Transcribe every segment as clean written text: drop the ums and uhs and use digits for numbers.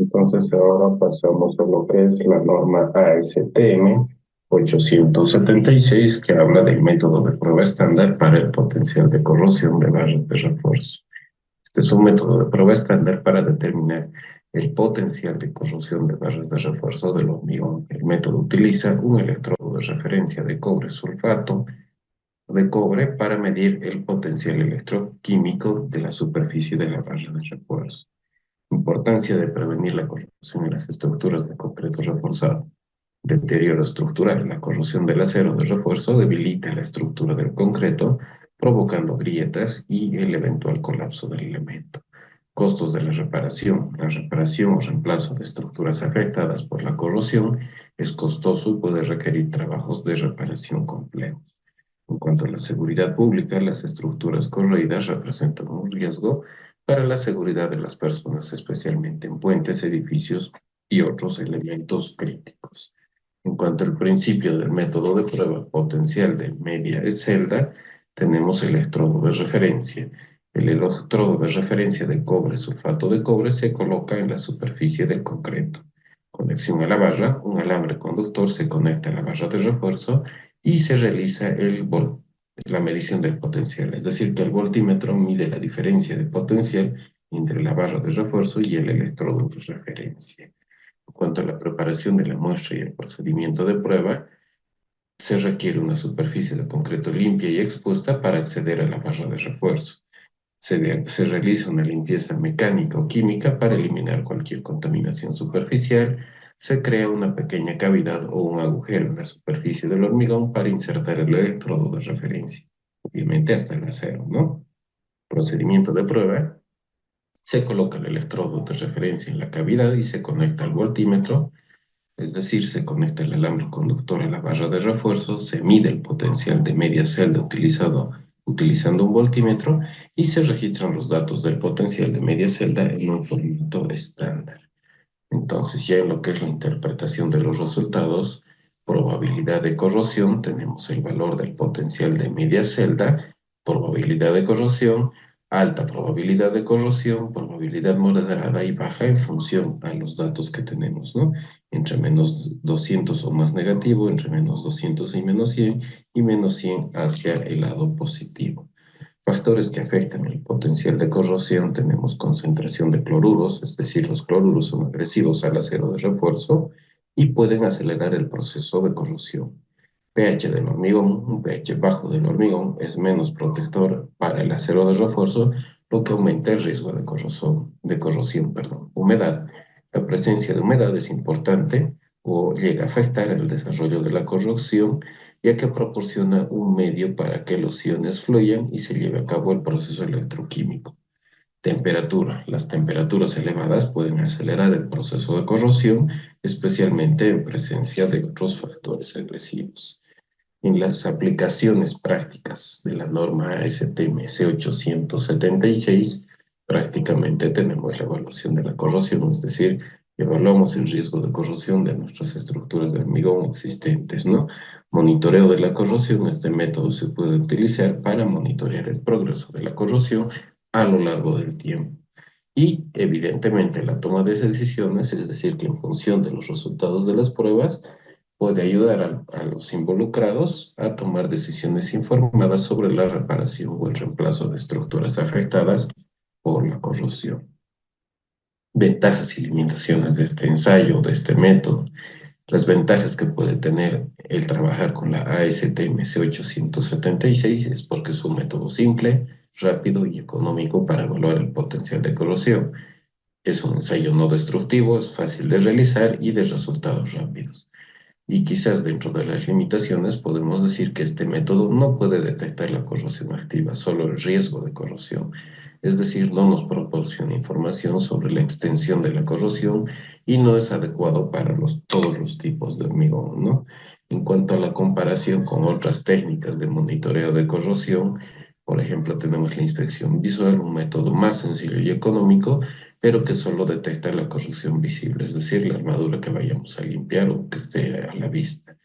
Entonces ahora pasamos a lo que es la norma ASTM 876, que habla del método de prueba estándar para el potencial de corrosión de barras de refuerzo. Este es un método de prueba estándar para determinar el potencial de corrosión de barras de refuerzo del hormigón. El método utiliza un electrodo de referencia de cobre sulfato de cobre para medir el potencial electroquímico de la superficie de la barra de refuerzo. Importancia de prevenir la corrosión en las estructuras de concreto reforzado. Deterioro estructural. La corrosión del acero de refuerzo debilita la estructura del concreto, provocando grietas y el eventual colapso del elemento. Costos de la reparación. La reparación o reemplazo de estructuras afectadas por la corrosión es costoso y puede requerir trabajos de reparación complejos. En cuanto a la seguridad pública, las estructuras corroídas representan un riesgo para la seguridad de las personas, especialmente en puentes, edificios y otros elementos críticos. En cuanto al principio del método de prueba potencial de media celda, tenemos el electrodo de referencia. El electrodo de referencia de cobre sulfato de cobre se coloca en la superficie del concreto. Conexión a la barra, un alambre conductor se conecta a la barra de refuerzo y se realiza la medición del potencial, es decir, que el voltímetro mide la diferencia de potencial entre la barra de refuerzo y el electrodo de referencia. En cuanto a la preparación de la muestra y el procedimiento de prueba, se requiere una superficie de concreto limpia y expuesta para acceder a la barra de refuerzo. Se realiza una limpieza mecánica o química para eliminar cualquier contaminación superficial. Se crea una pequeña cavidad o un agujero en la superficie del hormigón para insertar el electrodo de referencia. Obviamente hasta el acero, ¿no? Procedimiento de prueba. Se coloca el electrodo de referencia en la cavidad y se conecta al voltímetro, es decir, se conecta el alambre conductor a la barra de refuerzo, se mide el potencial de media celda utilizando un voltímetro y se registran los datos del potencial de media celda en un formato estándar. Entonces, ya en lo que es la interpretación de los resultados, probabilidad de corrosión, tenemos el valor del potencial de media celda, probabilidad de corrosión, alta probabilidad de corrosión, probabilidad moderada y baja en función a los datos que tenemos, ¿no? Entre menos 200 o más negativo, entre menos 200 y menos 100 hacia el lado positivo. Factores que afectan el potencial de corrosión, tenemos concentración de cloruros, es decir, los cloruros son agresivos al acero de refuerzo y pueden acelerar el proceso de corrosión. pH del hormigón, un pH bajo del hormigón es menos protector para el acero de refuerzo, lo que aumenta el riesgo de corrosión. Humedad. La presencia de humedad es importante o llega a afectar el desarrollo de la corrosión, ya que proporciona un medio para que los iones fluyan y se lleve a cabo el proceso electroquímico. Temperatura. Las temperaturas elevadas pueden acelerar el proceso de corrosión, especialmente en presencia de otros factores agresivos. En las aplicaciones prácticas de la norma ASTM C876, prácticamente tenemos la evaluación de la corrosión, es decir, evaluamos el riesgo de corrosión de nuestras estructuras de hormigón existentes, ¿no? Monitoreo de la corrosión. Este método se puede utilizar para monitorear el progreso de la corrosión a lo largo del tiempo. Y, evidentemente, la toma de decisiones, es decir, que en función de los resultados de las pruebas, puede ayudar a los involucrados a tomar decisiones informadas sobre la reparación o el reemplazo de estructuras afectadas por la corrosión. Ventajas y limitaciones de este ensayo, de este método. Las ventajas que puede tener el trabajar con la ASTM C876 es porque es un método simple, rápido y económico para evaluar el potencial de corrosión. Es un ensayo no destructivo, es fácil de realizar y de resultados rápidos. Y quizás dentro de las limitaciones podemos decir que este método no puede detectar la corrosión activa, solo el riesgo de corrosión. Es decir, no nos proporciona información sobre la extensión de la corrosión y no es adecuado para todos los tipos de hormigón, ¿no? En cuanto a la comparación con otras técnicas de monitoreo de corrosión, por ejemplo, tenemos la inspección visual, un método más sencillo y económico, pero que solo detecta la corrosión visible, es decir, la armadura que vayamos a limpiar o que esté a la vista.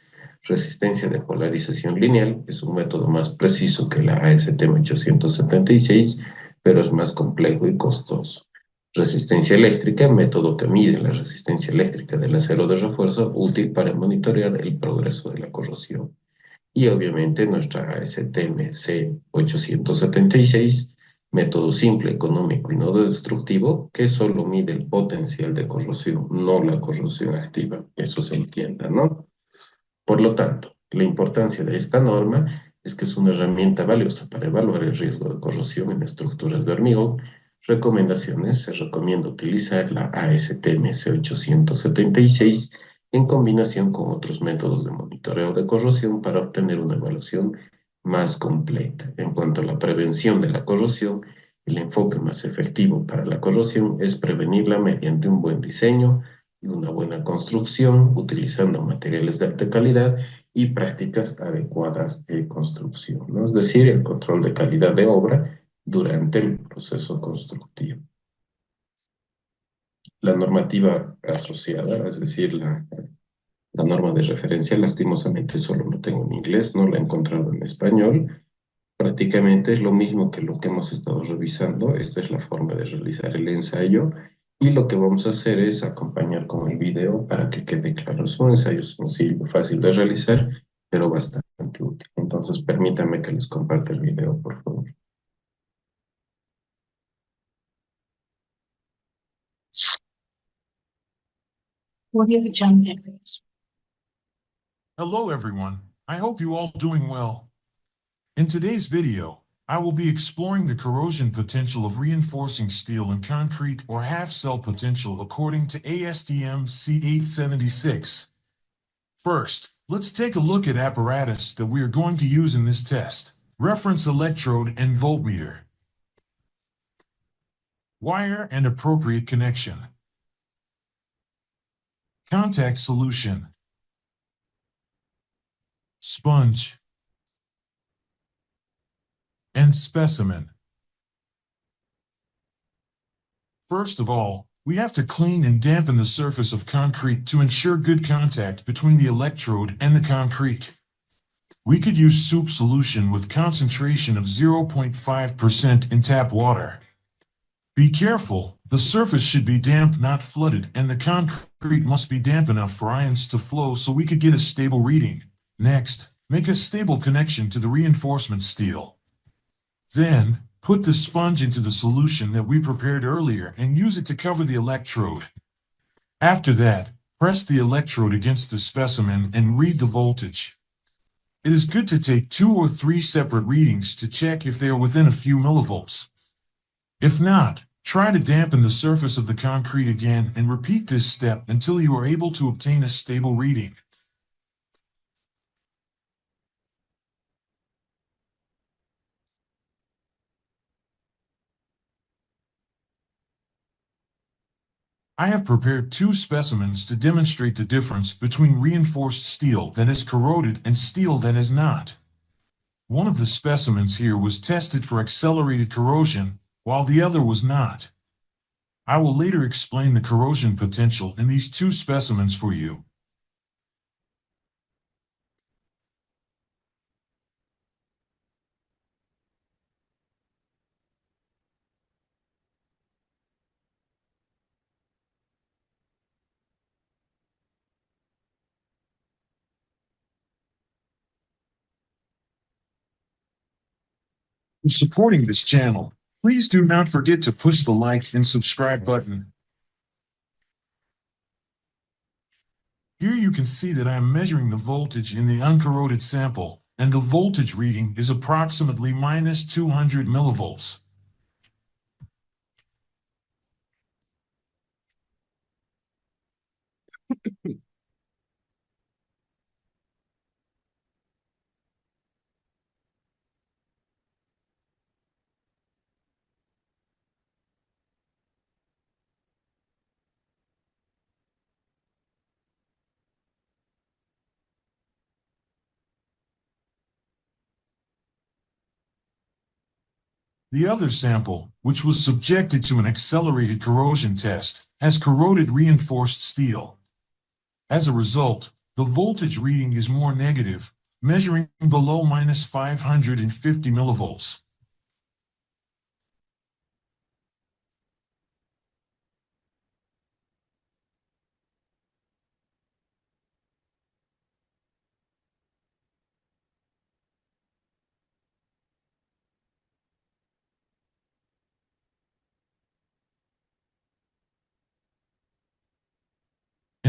Resistencia de polarización lineal es un método más preciso que la ASTM 876, pero es más complejo y costoso. Resistencia eléctrica, método que mide la resistencia eléctrica del acero de refuerzo, útil para monitorear el progreso de la corrosión. Y obviamente nuestra ASTM C876, método simple, económico y no destructivo, que solo mide el potencial de corrosión, no la corrosión activa. Eso se entienda, ¿no? Por lo tanto, la importancia de esta norma es que es una herramienta valiosa para evaluar el riesgo de corrosión en estructuras de hormigón. Recomendaciones: se recomienda utilizar la ASTM C876 en combinación con otros métodos de monitoreo de corrosión para obtener una evaluación más completa. En cuanto a la prevención de la corrosión, el enfoque más efectivo para la corrosión es prevenirla mediante un buen diseño y una buena construcción, utilizando materiales de alta calidad y prácticas adecuadas de construcción, ¿no? Es decir, el control de calidad de obra durante el proceso constructivo. La normativa asociada, es decir, la norma de referencia, lastimosamente solo lo tengo en inglés, no la he encontrado en español. Prácticamente es lo mismo que lo que hemos estado revisando. Esta es la forma de realizar el ensayo y lo que vamos a hacer es acompañar con el video para que quede claro. Es un ensayo sencillo, fácil de realizar, pero bastante útil. Entonces, permítanme que les comparta el video, por favor. Hello everyone, I hope you all doing well. In today's video, I will be exploring the corrosion potential of reinforcing steel in concrete or half-cell potential according to ASTM C876. First, let's take a look at apparatus that we are going to use in this test. Reference electrode and voltmeter. Wire and appropriate connection. Contact solution. Sponge. And specimen. First of all, we have to clean and dampen the surface of concrete to ensure good contact between the electrode and the concrete. We could use soup solution with concentration of 0.5% in tap water. Be careful, the surface should be damp, not flooded, and the concrete must be damp enough for ions to flow so we could get a stable reading. Next, make a stable connection to the reinforcement steel. Then, put the sponge into the solution that we prepared earlier and use it to cover the electrode. After that, press the electrode against the specimen and read the voltage. It is good to take 2 or 3 separate readings to check if they are within a few millivolts. If not, try to dampen the surface of the concrete again and repeat this step until you are able to obtain a stable reading. I have prepared 2 specimens to demonstrate the difference between reinforced steel that is corroded and steel that is not. One of the specimens here was tested for accelerated corrosion, while the other was not. I will later explain the corrosion potential in these 2 specimens for you. For supporting this channel, please do not forget to push the like and subscribe button. Here you can see that I am measuring the voltage in the uncorroded sample, and the voltage reading is approximately minus 200 millivolts. The other sample, which was subjected to an accelerated corrosion test, has corroded reinforced steel. As a result, the voltage reading is more negative, measuring below minus 550 millivolts.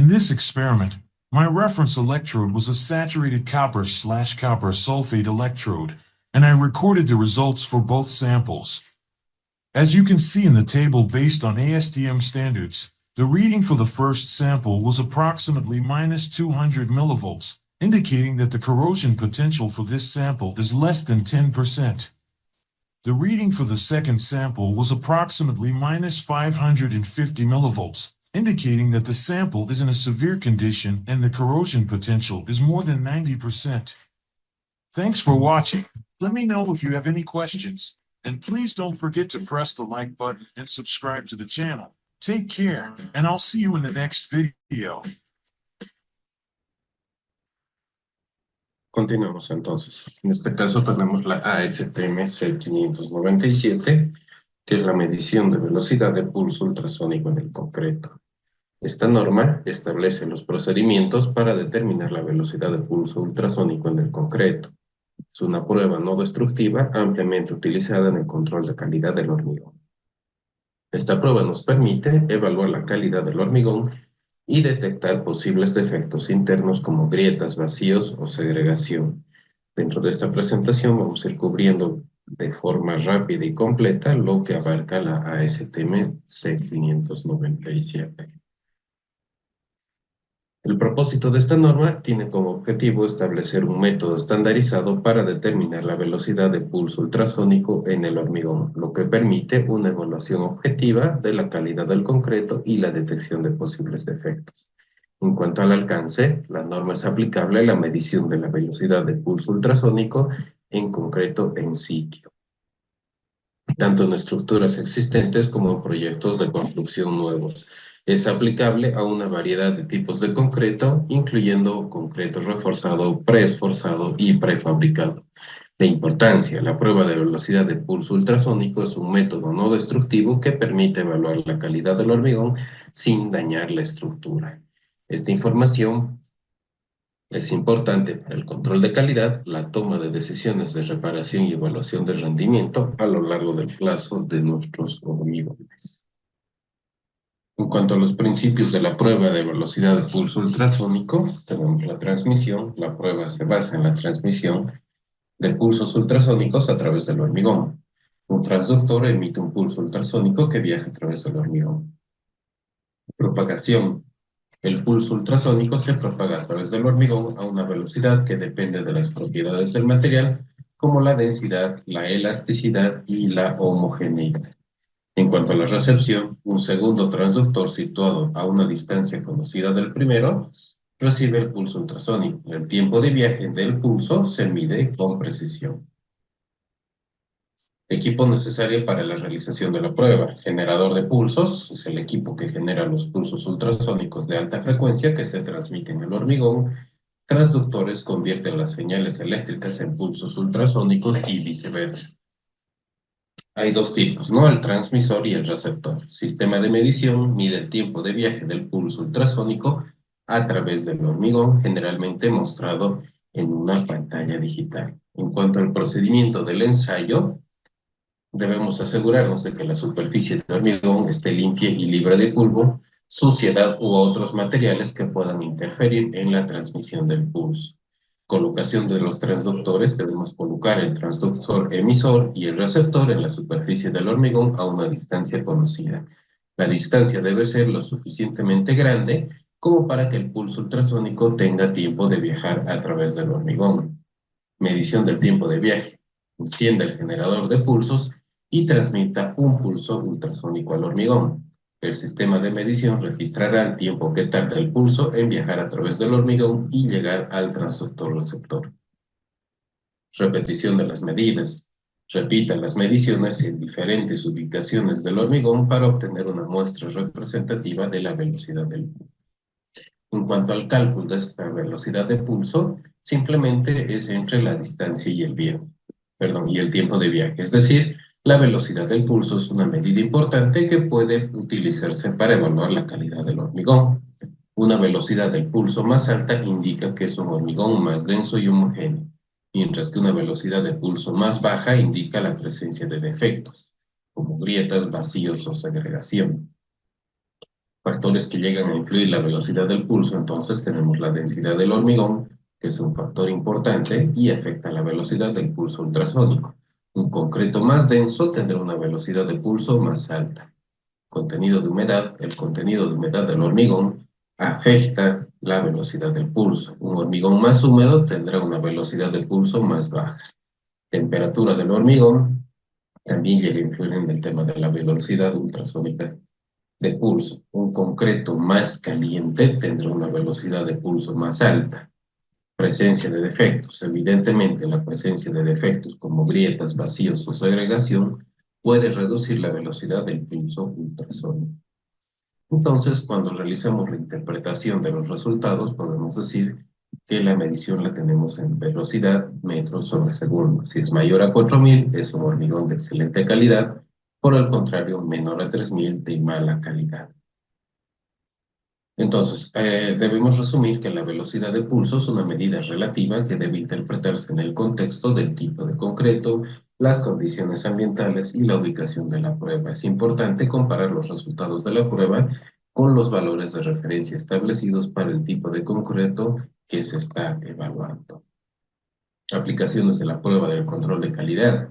In this experiment, my reference electrode was a saturated copper/copper sulfate electrode, and I recorded the results for both samples. As you can see in the table based on ASTM standards, the reading for the first sample was approximately -200 millivolts, indicating that the corrosion potential for this sample is less than 10%. The reading for the second sample was approximately -550 millivolts, indicating that the sample is in a severe condition and the corrosion potential is more than 90%. Thanks for watching. Let me know if you have any questions, and please don't forget to press the like button and subscribe to the channel. Take care, and I'll see you in the next video. Continuamos entonces. En este caso tenemos la ASTM C597, que es la medición de velocidad de pulso ultrasónico en el concreto. Esta norma establece los procedimientos para determinar la velocidad de pulso ultrasónico en el concreto. Es una prueba no destructiva ampliamente utilizada en el control de calidad del hormigón. Esta prueba nos permite evaluar la calidad del hormigón y detectar posibles defectos internos como grietas, vacíos o segregación. Dentro de esta presentación vamos a ir cubriendo de forma rápida y completa lo que abarca la ASTM C597. El propósito de esta norma tiene como objetivo establecer un método estandarizado para determinar la velocidad de pulso ultrasónico en el hormigón, lo que permite una evaluación objetiva de la calidad del concreto y la detección de posibles defectos. En cuanto al alcance, la norma es aplicable a la medición de la velocidad de pulso ultrasónico en concreto en sitio, tanto en estructuras existentes como en proyectos de construcción nuevos. Es aplicable a una variedad de tipos de concreto, incluyendo concreto reforzado, preesforzado y prefabricado. La importancia: la prueba de velocidad de pulso ultrasónico es un método no destructivo que permite evaluar la calidad del hormigón sin dañar la estructura. Esta información es importante para el control de calidad, la toma de decisiones de reparación y evaluación del rendimiento a lo largo del plazo de nuestros hormigones. En cuanto a los principios de la prueba de velocidad de pulso ultrasónico, tenemos la transmisión. La prueba se basa en la transmisión de pulsos ultrasónicos a través del hormigón. Un transductor emite un pulso ultrasónico que viaja a través del hormigón. Propagación. El pulso ultrasónico se propaga a través del hormigón a una velocidad que depende de las propiedades del material, como la densidad, la elasticidad y la homogeneidad. En cuanto a la recepción, un segundo transductor situado a una distancia conocida del primero recibe el pulso ultrasónico. El tiempo de viaje del pulso se mide con precisión. Equipo necesario para la realización de la prueba. Generador de pulsos es el equipo que genera los pulsos ultrasónicos de alta frecuencia que se transmiten al hormigón. Transductores convierten las señales eléctricas en pulsos ultrasónicos y viceversa. Hay dos tipos, ¿no? El transmisor y el receptor. Sistema de medición mide el tiempo de viaje del pulso ultrasónico a través del hormigón, generalmente mostrado en una pantalla digital. En cuanto al procedimiento del ensayo, debemos asegurarnos de que la superficie de hormigón esté limpia y libre de polvo, suciedad u otros materiales que puedan interferir en la transmisión del pulso. Colocación de los transductores: debemos colocar el transductor emisor y el receptor en la superficie del hormigón a una distancia conocida. La distancia debe ser lo suficientemente grande como para que el pulso ultrasónico tenga tiempo de viajar a través del hormigón. Medición del tiempo de viaje. Encienda el generador de pulsos y transmita un pulso ultrasónico al hormigón. El sistema de medición registrará el tiempo que tarda el pulso en viajar a través del hormigón y llegar al transductor receptor. Repetición de las medidas. Repita las mediciones en diferentes ubicaciones del hormigón para obtener una muestra representativa de la velocidad del pulso. En cuanto al cálculo de esta velocidad de pulso, simplemente es entre la distancia y el tiempo de viaje. Es decir, la velocidad del pulso es una medida importante que puede utilizarse para evaluar la calidad del hormigón. Una velocidad del pulso más alta indica que es un hormigón más denso y homogéneo, mientras que una velocidad de pulso más baja indica la presencia de defectos, como grietas, vacíos o segregación. Factores que llegan a influir la velocidad del pulso, entonces tenemos la densidad del hormigón, que es un factor importante y afecta la velocidad del pulso ultrasónico. Un concreto más denso tendrá una velocidad de pulso más alta. Contenido de humedad, el contenido de humedad del hormigón afecta la velocidad del pulso. Un hormigón más húmedo tendrá una velocidad de pulso más baja. Temperatura del hormigón también llega a influir en el tema de la velocidad ultrasónica de pulso. Un concreto más caliente tendrá una velocidad de pulso más alta. Presencia de defectos. Evidentemente, la presencia de defectos como grietas, vacíos o segregación puede reducir la velocidad del pulso ultrasónico. Entonces, cuando realizamos la interpretación de los resultados, podemos decir que la medición la tenemos en velocidad metros sobre segundo. Si es mayor a 4000, es un hormigón de excelente calidad; por el contrario, menor a 3000, de mala calidad. Entonces, debemos resumir que la velocidad de pulso es una medida relativa que debe interpretarse en el contexto del tipo de concreto, las condiciones ambientales y la ubicación de la prueba. Es importante comparar los resultados de la prueba con los valores de referencia establecidos para el tipo de concreto que se está evaluando. Aplicaciones de la prueba del control de calidad.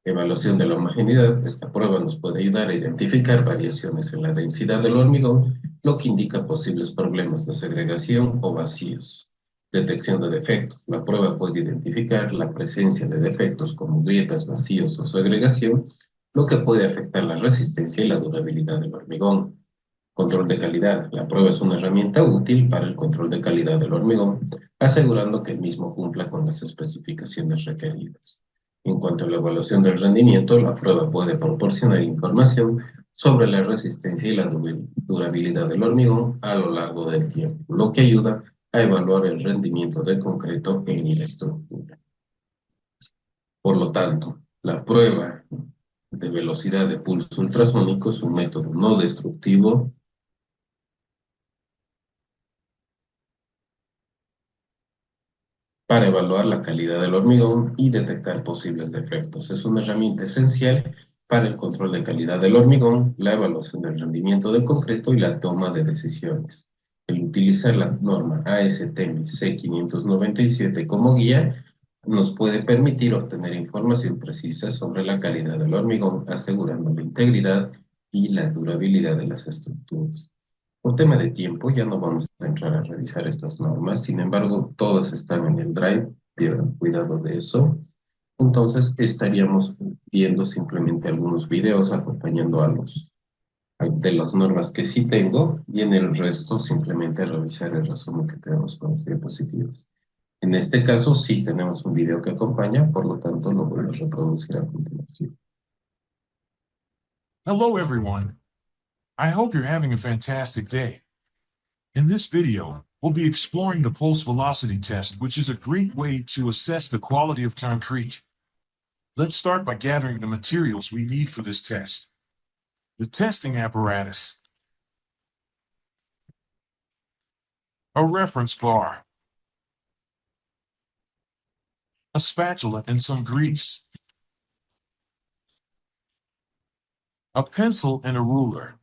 Evaluación de la homogeneidad. Esta prueba nos puede ayudar a identificar variaciones en la densidad del hormigón, lo que indica posibles problemas de segregación o vacíos. Detección de defectos. La prueba puede identificar la presencia de defectos como grietas, vacíos o segregación, lo que puede afectar la resistencia y la durabilidad del hormigón. Control de calidad. La prueba es una herramienta útil para el control de calidad del hormigón, asegurando que el mismo cumpla con las especificaciones requeridas. En cuanto a la evaluación del rendimiento, la prueba puede proporcionar información sobre la resistencia y la durabilidad del hormigón a lo largo del tiempo, lo que ayuda a evaluar el rendimiento de concreto en la estructura. Por lo tanto, la prueba de velocidad de pulso ultrasónico es un método no destructivo para evaluar la calidad del hormigón y detectar posibles defectos. Es una herramienta esencial para el control de calidad del hormigón, la evaluación del rendimiento del concreto y la toma de decisiones. El utilizar la norma ASTM C597 como guía nos puede permitir obtener información precisa sobre la calidad del hormigón, asegurando la integridad y la durabilidad de las estructuras. Por tema de tiempo, ya no vamos a entrar a revisar estas normas; sin embargo, todas están en el Drive, pierdan cuidado de eso. Entonces, estaríamos viendo simplemente algunos videos acompañando de las normas que sí tengo, y en el resto simplemente revisar el resumen que tenemos con las diapositivas. En este caso, sí tenemos un video que acompaña, por lo tanto, lo voy a reproducir a continuación. Hello, everyone. I hope you're having a fantastic day. In this video, we'll be exploring the pulse velocity test, which is a great way to assess the quality of concrete. Let's start by gathering the materials we need for this test. The testing apparatus, a reference bar, a spatula and some grease, a pencil and a ruler.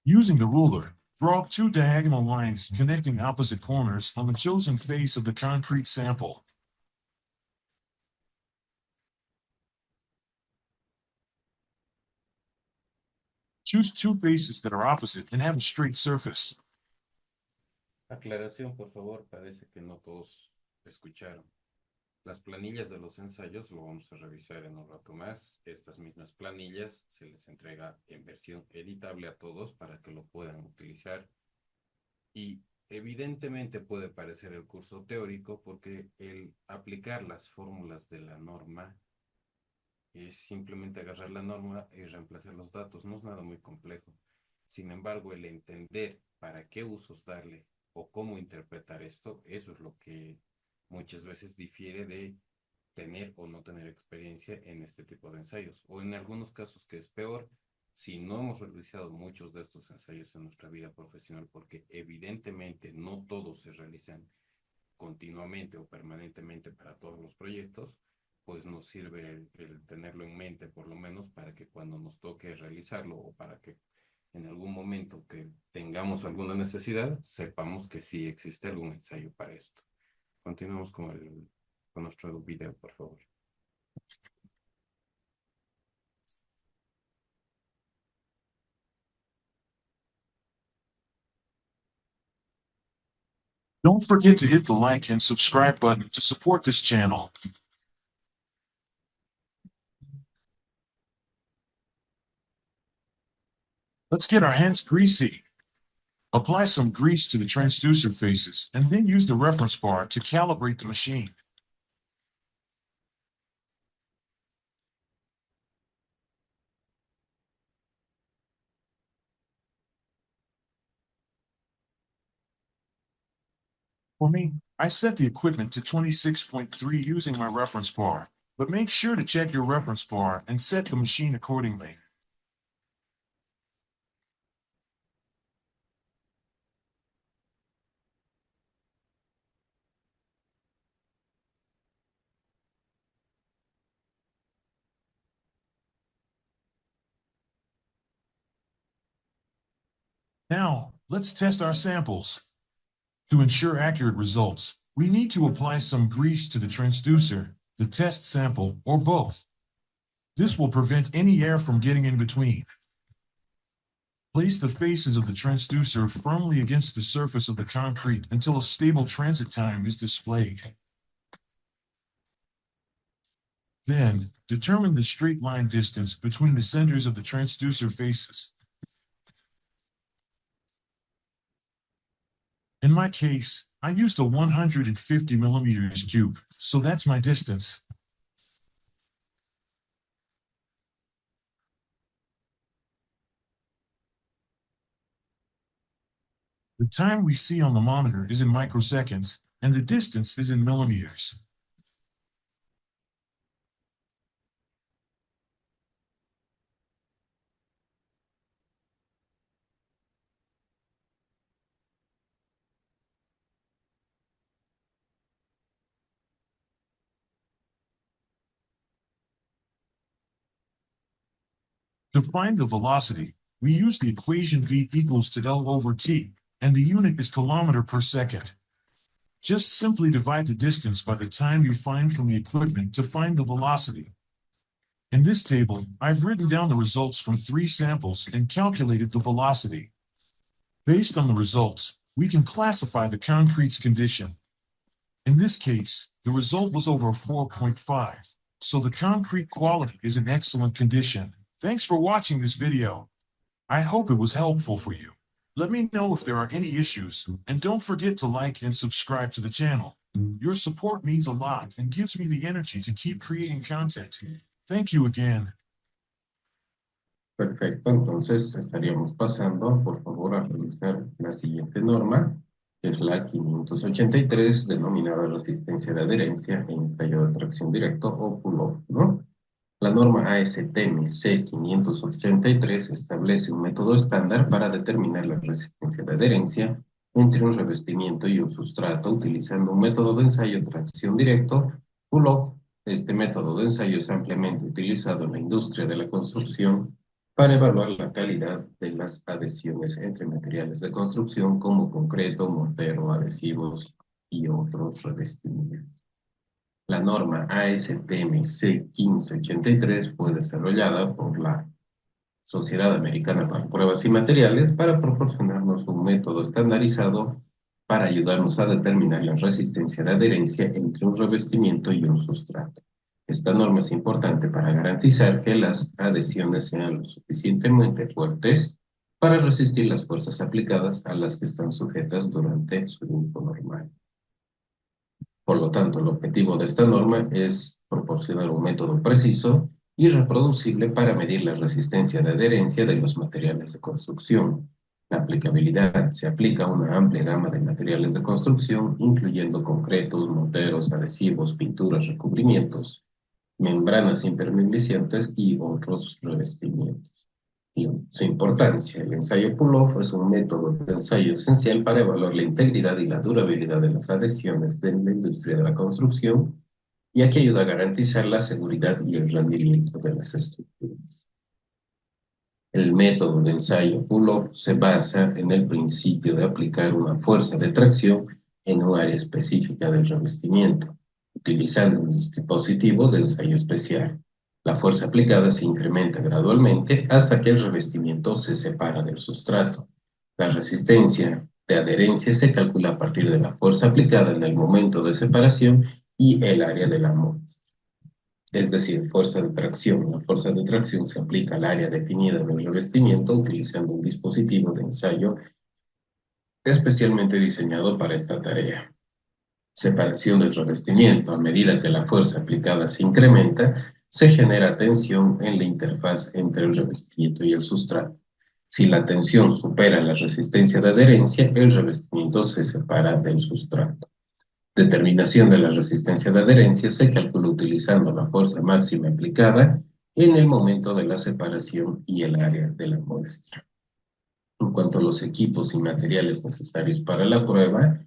Using the ruler, draw two diagonal lines connecting opposite corners on the chosen face of the concrete sample. Choose two faces that are opposite and have a straight surface. Aclaración, por favor, parece que no todos escucharon. Las planillas de los ensayos lo vamos a revisar en un rato más. Estas mismas planillas se les entrega en versión editable a todos para que lo puedan utilizar. Y evidentemente puede parecer el curso teórico porque el aplicar las fórmulas de la norma es simplemente agarrar la norma y reemplazar los datos. No es nada muy complejo. Sin embargo, el entender para qué usos darle o cómo interpretar esto, eso es lo que muchas veces difiere de tener o no tener experiencia en este tipo de ensayos. O en algunos casos, que es peor, si no hemos realizado muchos de estos ensayos en nuestra vida profesional, porque evidentemente no todos se realizan continuamente o permanentemente para todos los proyectos, pues nos sirve el tenerlo en mente por lo menos para que cuando nos toque realizarlo o para que en algún momento que tengamos alguna necesidad, sepamos que sí existe algún ensayo para esto. Continuamos con nuestro video, por favor. Don't forget to hit the like and subscribe button to support this channel. Let's get our hands greasy. Apply some grease to the transducer faces and then use the reference bar to calibrate the machine. For me, I set the equipment to 26.3 using my reference bar, but make sure to check your reference bar and set the machine accordingly. Now, let's test our samples. To ensure accurate results, we need to apply some grease to the transducer, the test sample, or both. This will prevent any air from getting in between. Place the faces of the transducer firmly against the surface of the concrete until a stable transit time is displayed. Then, determine the straight line distance between the centers of the transducer faces. In my case, I used a 150 millimeters cube, so that's my distance. The time we see on the monitor is in microseconds, and the distance is in millimeters. To find the velocity, we use the equation V equals to L over T, and the unit is kilometer per second. Just simply divide the distance by the time you find from the equipment to find the velocity. In this table, I've written down the results from 3 samples and calculated the velocity. Based on the results, we can classify the concrete's condition. In this case, the result was over 4.5, so the concrete quality is in excellent condition. Thanks for watching this video. I hope it was helpful for you. Let me know if there are any issues, and don't forget to like and subscribe to the channel. Your support means a lot and gives me the energy to keep creating content. Thank you again. Perfecto, entonces estaríamos pasando, por favor, a revisar la siguiente norma, que es la 583, denominada resistencia de adherencia en ensayo de tracción directo o pull-off, ¿no? La norma ASTM-C 583 establece un método estándar para determinar la resistencia de adherencia entre un revestimiento y un sustrato utilizando un método de ensayo de tracción directo, pull-off. Este método de ensayo es ampliamente utilizado en la industria de la construcción para evaluar la calidad de las adhesiones entre materiales de construcción como concreto, mortero, adhesivos y otros revestimientos. La norma ASTM C1583 fue desarrollada por la Sociedad Americana para Pruebas y Materiales para proporcionarnos un método estandarizado para ayudarnos a determinar la resistencia de adherencia entre un revestimiento y un sustrato. Esta norma es importante para garantizar que las adhesiones sean lo suficientemente fuertes para resistir las fuerzas aplicadas a las que están sujetas durante su uso normal. Por lo tanto, el objetivo de esta norma es proporcionar un método preciso y reproducible para medir la resistencia de adherencia de los materiales de construcción. La aplicabilidad se aplica a una amplia gama de materiales de construcción, incluyendo concretos, morteros, adhesivos, pinturas, recubrimientos, membranas impermeabilizantes y otros revestimientos. Y su importancia. El ensayo pull-off es un método de ensayo esencial para evaluar la integridad y la durabilidad de las adhesiones de la industria de la construcción, ya que ayuda a garantizar la seguridad y el rendimiento de las estructuras. El método de ensayo pull-off se basa en el principio de aplicar una fuerza de tracción en un área específica del revestimiento, utilizando un dispositivo de ensayo especial. La fuerza aplicada se incrementa gradualmente hasta que el revestimiento se separa del sustrato. La resistencia de adherencia se calcula a partir de la fuerza aplicada en el momento de separación y el área de la muestra. Es decir, fuerza de tracción. La fuerza de tracción se aplica al área definida del revestimiento utilizando un dispositivo de ensayo especialmente diseñado para esta tarea. Separación del revestimiento. A medida que la fuerza aplicada se incrementa, se genera tensión en la interfaz entre el revestimiento y el sustrato. Si la tensión supera la resistencia de adherencia, el revestimiento se separa del sustrato. Determinación de la resistencia de adherencia se calcula utilizando la fuerza máxima aplicada en el momento de la separación y el área de la muestra. En cuanto a los equipos y materiales necesarios para la prueba,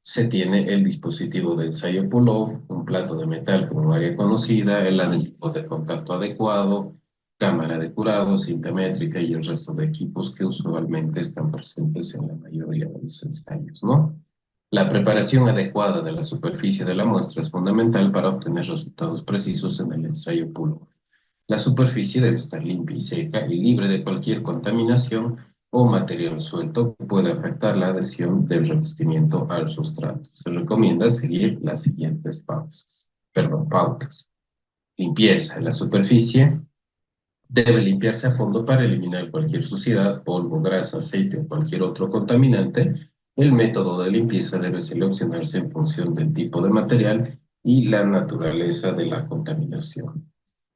se tiene el dispositivo de ensayo pull-off, un plato de metal con un área conocida, el adhesivo de contacto adecuado, cámara de curado, cinta métrica y el resto de equipos que usualmente están presentes en la mayoría de los ensayos, ¿no? La preparación adecuada de la superficie de la muestra es fundamental para obtener resultados precisos en el ensayo pull-off. La superficie debe estar limpia y seca y libre de cualquier contaminación o material suelto que pueda afectar la adhesión del revestimiento al sustrato. Se recomienda seguir las siguientes pautas. Limpieza. La superficie debe limpiarse a fondo para eliminar cualquier suciedad, polvo, grasa, aceite o cualquier otro contaminante. El método de limpieza debe seleccionarse en función del tipo de material y la naturaleza de la contaminación.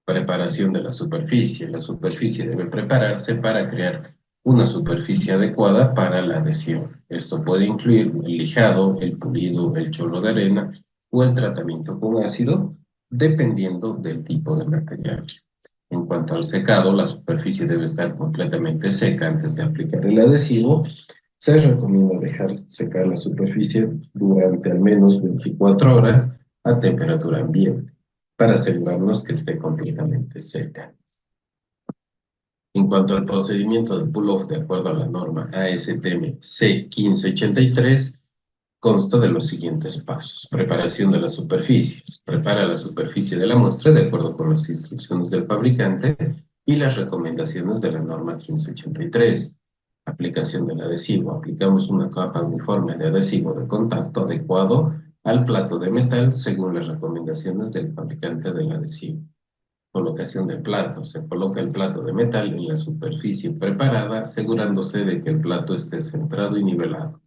Preparación de la superficie. La superficie debe prepararse para crear una superficie adecuada para la adhesión. Esto puede incluir el lijado, el pulido, el chorro de arena o el tratamiento con ácido, dependiendo del tipo de material. En cuanto al secado, la superficie debe estar completamente seca antes de aplicar el adhesivo. Se recomienda dejar secar la superficie durante al menos 24 horas a temperatura ambiente para asegurarnos que esté completamente seca. En cuanto al procedimiento de pull-off de acuerdo a la norma ASTM C1583, consta de los siguientes pasos. Preparación de las superficies. Prepara la superficie de la muestra de acuerdo con las instrucciones del fabricante y las recomendaciones de la norma 1583. Aplicación del adhesivo. Aplicamos una capa uniforme de adhesivo de contacto adecuado al plato de metal según las recomendaciones del fabricante del adhesivo. Colocación del plato. Se coloca el plato de metal en la superficie preparada, asegurándose de que el plato esté centrado y nivelado.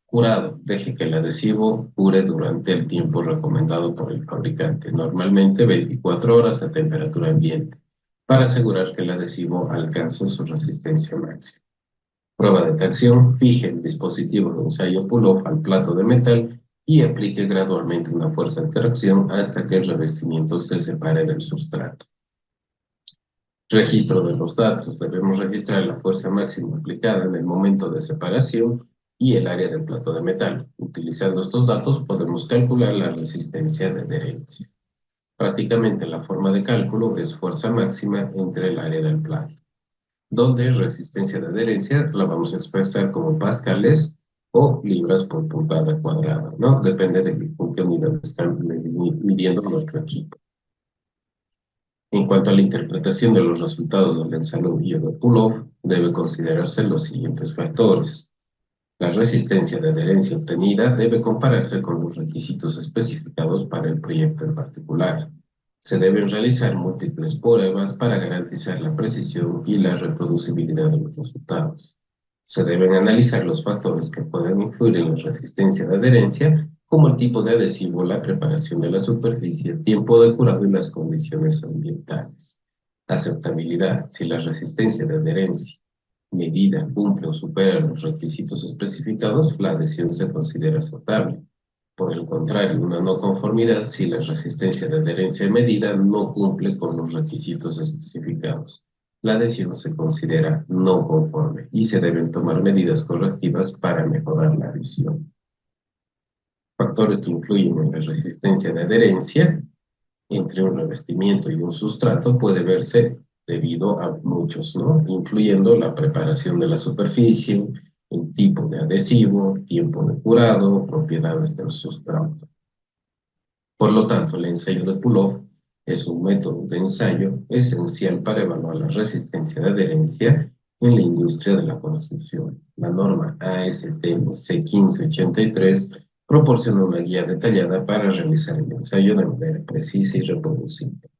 Curado. Deje que el adhesivo cure durante el tiempo recomendado por el fabricante, normalmente 24 horas a temperatura ambiente, para asegurar que el adhesivo alcance su resistencia máxima. Prueba de tracción. Fije el dispositivo de ensayo pull-off al plato de metal y aplique gradualmente una fuerza de tracción hasta que el revestimiento se separe del sustrato. Registro de los datos. Debemos registrar la fuerza máxima aplicada en el momento de separación y el área del plato de metal. Utilizando estos datos podemos calcular la resistencia de adherencia. Prácticamente la forma de cálculo es fuerza máxima entre el área del plato, donde resistencia de adherencia la vamos a expresar como pascales o libras por pulgada cuadrada, ¿no? Depende de con qué unidad están midiendo nuestro equipo. En cuanto a la interpretación de los resultados del ensayo de pull-off, debe considerarse los siguientes factores. La resistencia de adherencia obtenida debe compararse con los requisitos especificados para el proyecto en particular. Se deben realizar múltiples pruebas para garantizar la precisión y la reproducibilidad de los resultados. Se deben analizar los factores que pueden influir en la resistencia de adherencia, como el tipo de adhesivo, la preparación de la superficie, tiempo de curado y las condiciones ambientales. Aceptabilidad. Si la resistencia de adherencia medida cumple o supera los requisitos especificados, la adhesión se considera aceptable. Por el contrario, una no conformidad si la resistencia de adherencia medida no cumple con los requisitos especificados. La adhesión se considera no conforme y se deben tomar medidas correctivas para mejorar la adhesión. Factores que influyen en la resistencia de adherencia entre un revestimiento y un sustrato puede verse debido a muchos, ¿no? Incluyendo la preparación de la superficie, el tipo de adhesivo, tiempo de curado, propiedades del sustrato. Por lo tanto, el ensayo de Pulloff es un método de ensayo esencial para evaluar la resistencia de adherencia en la industria de la construcción. La norma ASTM C1583 proporciona una guía detallada para realizar el ensayo de manera precisa y reproducible.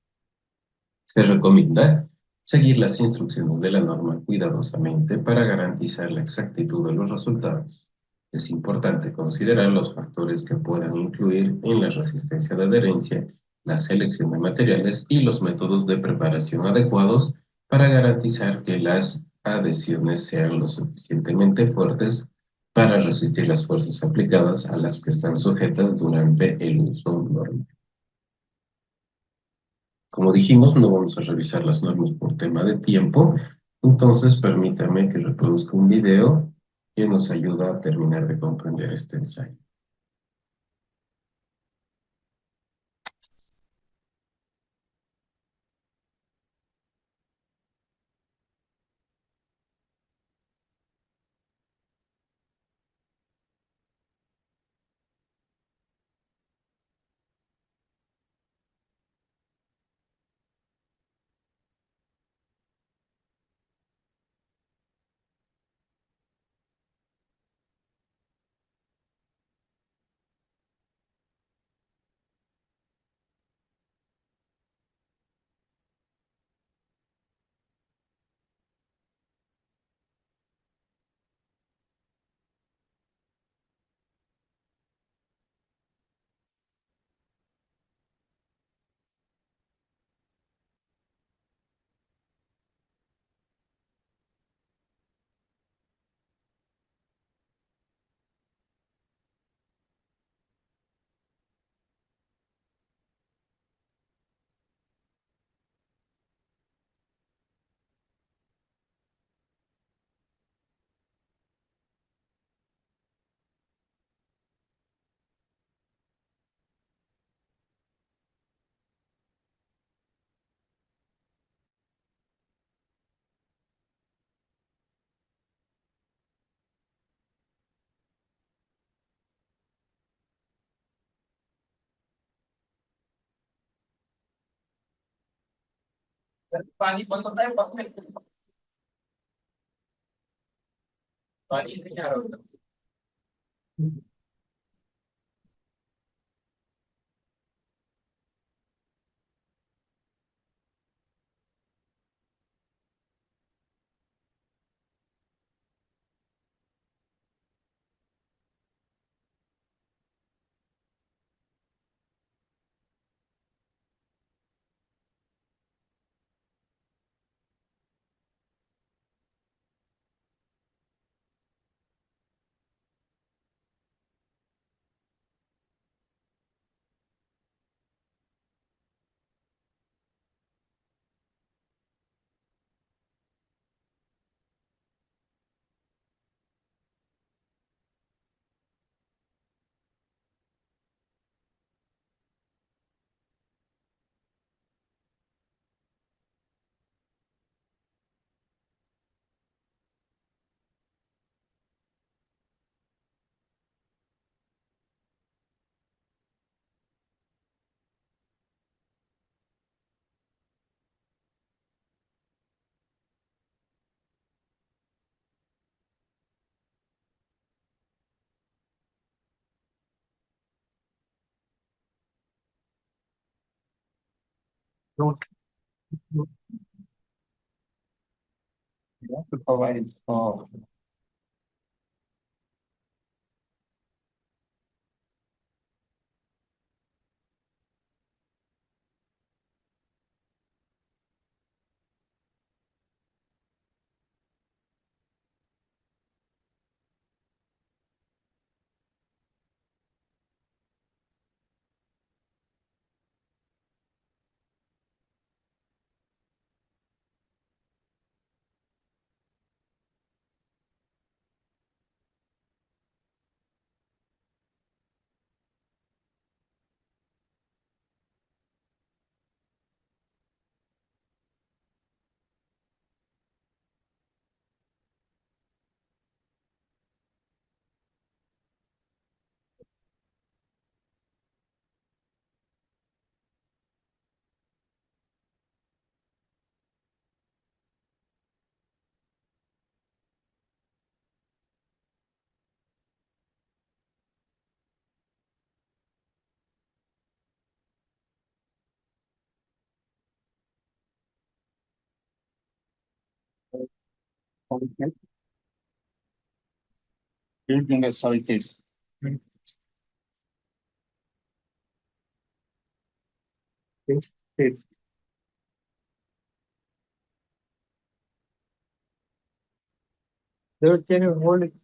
Se recomienda seguir las instrucciones de la norma cuidadosamente para garantizar la exactitud de los resultados. Es importante considerar los factores que puedan influir en la resistencia de adherencia, la selección de materiales y los métodos de preparación adecuados para garantizar que las adhesiones sean lo suficientemente fuertes para resistir las fuerzas aplicadas a las que están sujetas durante el uso normal. Como dijimos, no vamos a revisar las normas por tema de tiempo, entonces permítame que reproduzca un video que nos ayuda a terminar de comprender este ensayo. पानी बंद होता है वक्त में पानी नहीं आ रहा होता don't have to provide for Okay. Drinking a solid taste. Okay. Dude, can you hold it?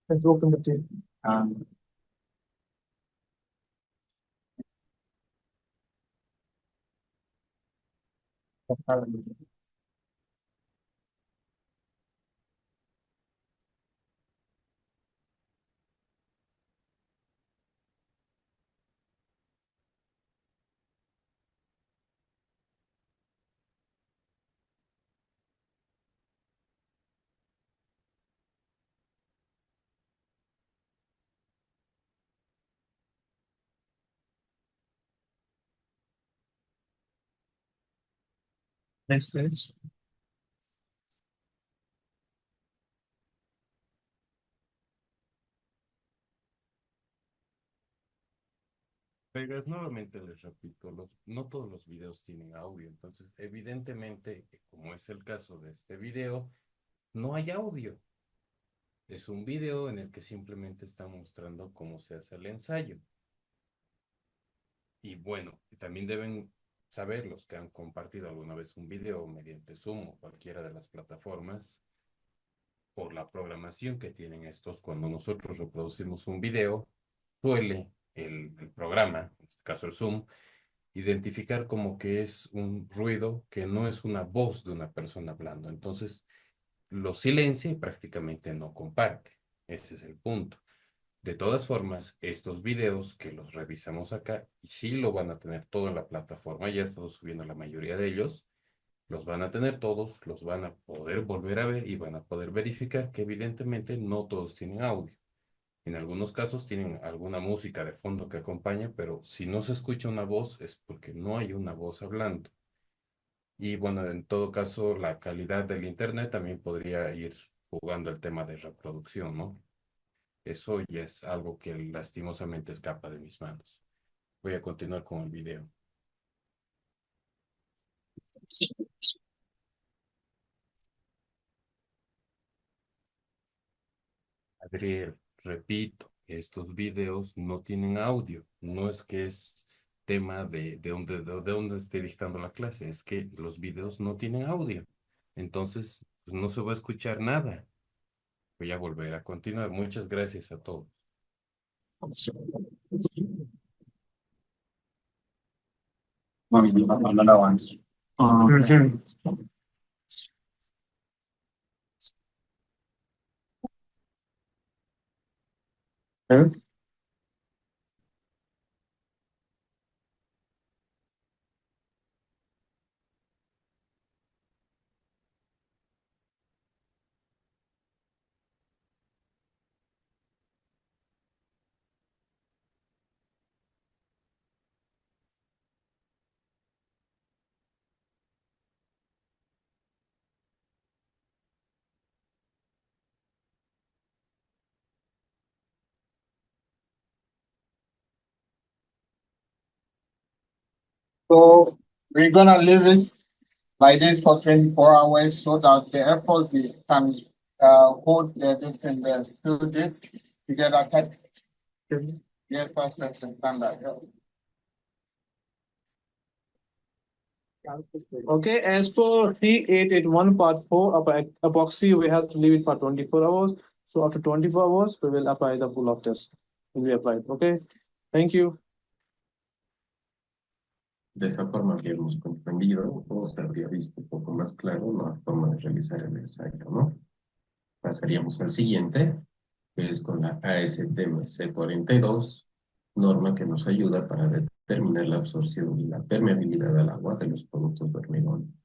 Let's open the tape. Next, please. Pero nuevamente les repito, no todos los videos tienen audio, entonces evidentemente, como es el caso de este video, no hay audio. Es un video en el que simplemente está mostrando cómo se hace el ensayo. Y bueno, también deben saber los que han compartido alguna vez un video mediante Zoom o cualquiera de las plataformas, por la programación que tienen estos, cuando nosotros reproducimos un video, suele el programa, en este caso el Zoom, identificar como que es un ruido que no es una voz de una persona hablando. Entonces, lo silencia y prácticamente no comparte. Ese es el punto. De todas formas, estos videos que los revisamos acá, sí lo van a tener todo en la plataforma, ya he estado subiendo la mayoría de ellos, los van a tener todos, los van a poder volver a ver y van a poder verificar que evidentemente no todos tienen audio. En algunos casos tienen alguna música de fondo que acompaña, pero si no se escucha una voz es porque no hay una voz hablando. Y bueno, en todo caso, la calidad del internet también podría ir jugando el tema de reproducción, ¿no? Eso ya es algo que lastimosamente escapa de mis manos. Voy a continuar con el video. Adriel, repito, estos videos no tienen audio. No es que es tema de dónde esté dictando la clase, es que los videos no tienen audio. Entonces, pues, no se va a escuchar nada. Voy a volver a continuar. Muchas gracias a todos. Another one. Okay. So we're gonna leave it like this for 24 hours so that the airports they can hold this thing there. Still this together. Yes, that's the standard. Okay, as for T881 part 4 epoxy, we have to leave it for 24 hours. So after 24 hours, we will apply the pull-off test. Will be applied. Okay, thank you. De esa forma habríamos comprendido o se habría visto un poco más claro la forma de realizar el ensayo, ¿no? Pasaríamos al siguiente, que es con la ASTM C42, norma que nos ayuda para determinar la absorción y la permeabilidad al agua de los productos de hormigón.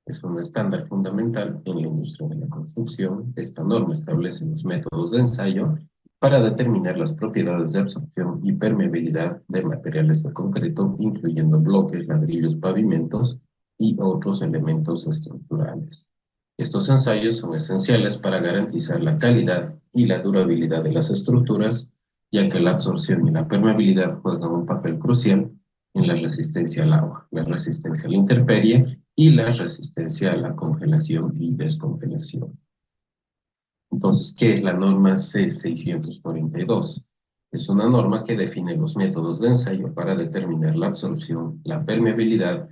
Es un estándar fundamental en la industria de la construcción. Esta norma establece los métodos de ensayo para determinar las propiedades de absorción y permeabilidad de materiales de concreto, incluyendo bloques, ladrillos, pavimentos y otros elementos estructurales. Estos ensayos son esenciales para garantizar la calidad y la durabilidad de las estructuras, ya que la absorción y la permeabilidad juegan un papel crucial en la resistencia al agua, la resistencia a la intemperie y la resistencia a la congelación y descongelación. Entonces, ¿qué es la norma C642? Es una norma que define los métodos de ensayo para determinar la absorción, la permeabilidad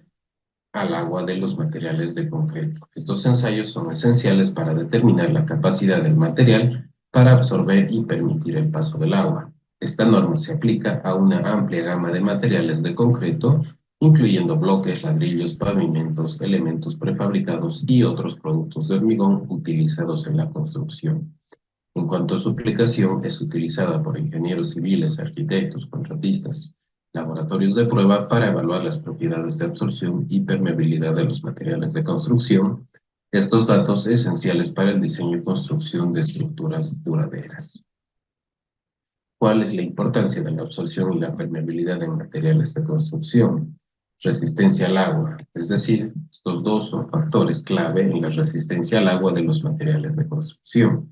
al agua de los materiales de concreto. Estos ensayos son esenciales para determinar la capacidad del material para absorber y permitir el paso del agua. Esta norma se aplica a una amplia gama de materiales de concreto, incluyendo bloques, ladrillos, pavimentos, elementos prefabricados y otros productos de hormigón utilizados en la construcción. En cuanto a su aplicación, es utilizada por ingenieros civiles, arquitectos, contratistas, laboratorios de prueba para evaluar las propiedades de absorción y permeabilidad de los materiales de construcción. Estos datos esenciales para el diseño y construcción de estructuras duraderas. ¿Cuál es la importancia de la absorción y la permeabilidad en materiales de construcción? Resistencia al agua, es decir, estos dos son factores clave en la resistencia al agua de los materiales de construcción.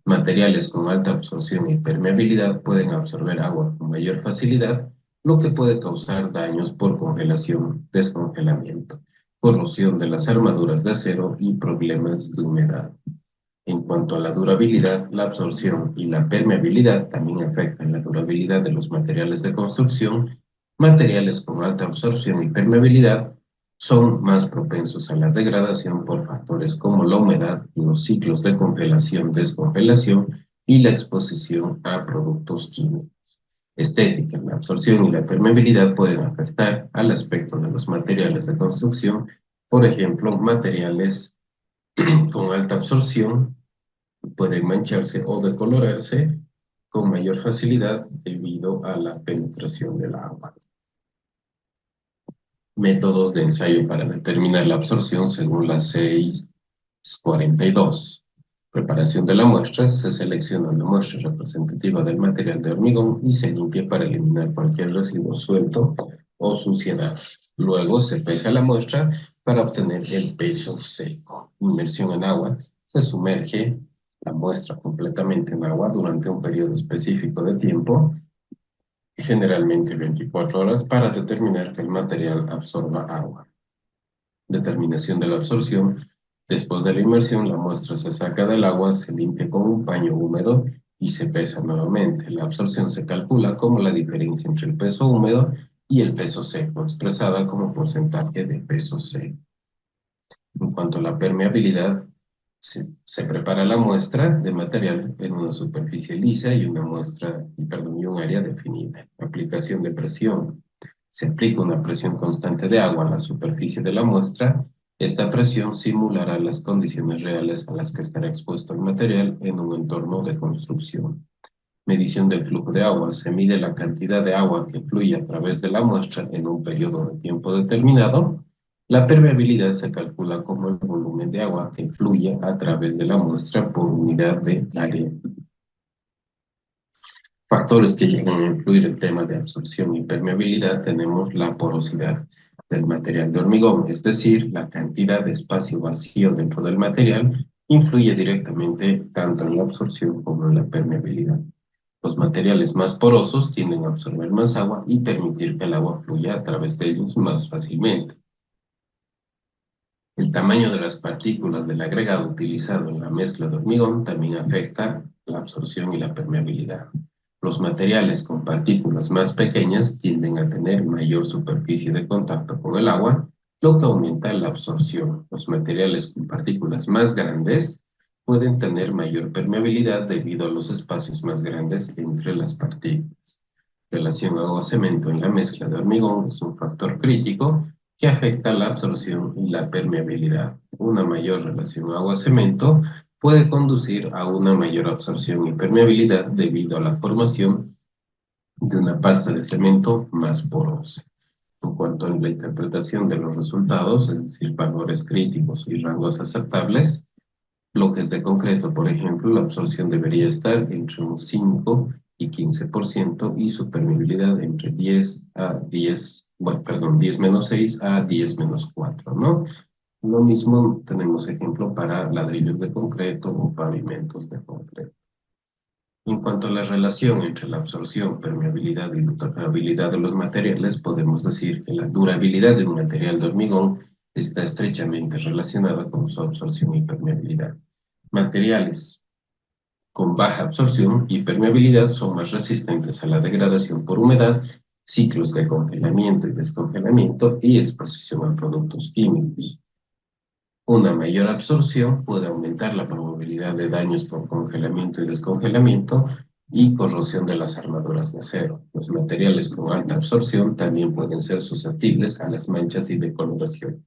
Materiales con alta absorción y permeabilidad pueden absorber agua con mayor facilidad, lo que puede causar daños por congelación, descongelamiento, corrosión de las armaduras de acero y problemas de humedad. En cuanto a la durabilidad, la absorción y la permeabilidad también afectan la durabilidad de los materiales de construcción. Materiales con alta absorción y permeabilidad son más propensos a la degradación por factores como la humedad, los ciclos de congelación, descongelación y la exposición a productos químicos. Estética, la absorción y la permeabilidad pueden afectar al aspecto de los materiales de construcción, por ejemplo, materiales con alta absorción pueden mancharse o decolorarse con mayor facilidad debido a la penetración del agua. Métodos de ensayo para determinar la absorción según la 642. Preparación de la muestra. Se selecciona una muestra representativa del material de hormigón y se limpia para eliminar cualquier residuo suelto o suciedad. Luego se pesa la muestra para obtener el peso seco. Inmersión en agua. Se sumerge la muestra completamente en agua durante un periodo específico de tiempo, generalmente 24 horas, para determinar que el material absorba agua. Determinación de la absorción. Después de la inmersión, la muestra se saca del agua, se limpia con un paño húmedo y se pesa nuevamente. La absorción se calcula como la diferencia entre el peso húmedo y el peso seco, expresada como porcentaje de peso seco. En cuanto a la permeabilidad, se prepara la muestra de material en una superficie lisa y un área definida. Aplicación de presión. Se aplica una presión constante de agua a la superficie de la muestra. Esta presión simulará las condiciones reales a las que estará expuesto el material en un entorno de construcción. Medición del flujo de agua. Se mide la cantidad de agua que fluye a través de la muestra en un periodo de tiempo determinado. La permeabilidad se calcula como el volumen de agua que fluye a través de la muestra por unidad de área. Factores que llegan a influir en temas de absorción y permeabilidad tenemos la porosidad del material de hormigón, es decir, la cantidad de espacio vacío dentro del material influye directamente tanto en la absorción como en la permeabilidad. Los materiales más porosos tienden a absorber más agua y permitir que el agua fluya a través de ellos más fácilmente. El tamaño de las partículas del agregado utilizado en la mezcla de hormigón también afecta la absorción y la permeabilidad. Los materiales con partículas más pequeñas tienden a tener mayor superficie de contacto con el agua, lo que aumenta la absorción. Los materiales con partículas más grandes pueden tener mayor permeabilidad debido a los espacios más grandes entre las partículas. Relación agua-cemento en la mezcla de hormigón es un factor crítico que afecta la absorción y la permeabilidad. Una mayor relación agua-cemento puede conducir a una mayor absorción y permeabilidad debido a la formación de una pasta de cemento más porosa. En cuanto a la interpretación de los resultados, es decir, valores críticos y rangos aceptables, bloques de concreto, por ejemplo, la absorción debería estar entre un 5 y 15% y su permeabilidad entre 10 menos 6 a 10 menos 4, ¿no? Lo mismo tenemos ejemplo para ladrillos de concreto o pavimentos de concreto. En cuanto a la relación entre la absorción, permeabilidad y durabilidad de los materiales, podemos decir que la durabilidad de un material de hormigón está estrechamente relacionada con su absorción y permeabilidad. Materiales con baja absorción y permeabilidad son más resistentes a la degradación por humedad, ciclos de congelamiento y descongelamiento y exposición a productos químicos. Una mayor absorción puede aumentar la probabilidad de daños por congelamiento y descongelamiento y corrosión de las armaduras de acero. Los materiales con alta absorción también pueden ser susceptibles a las manchas y decoloración.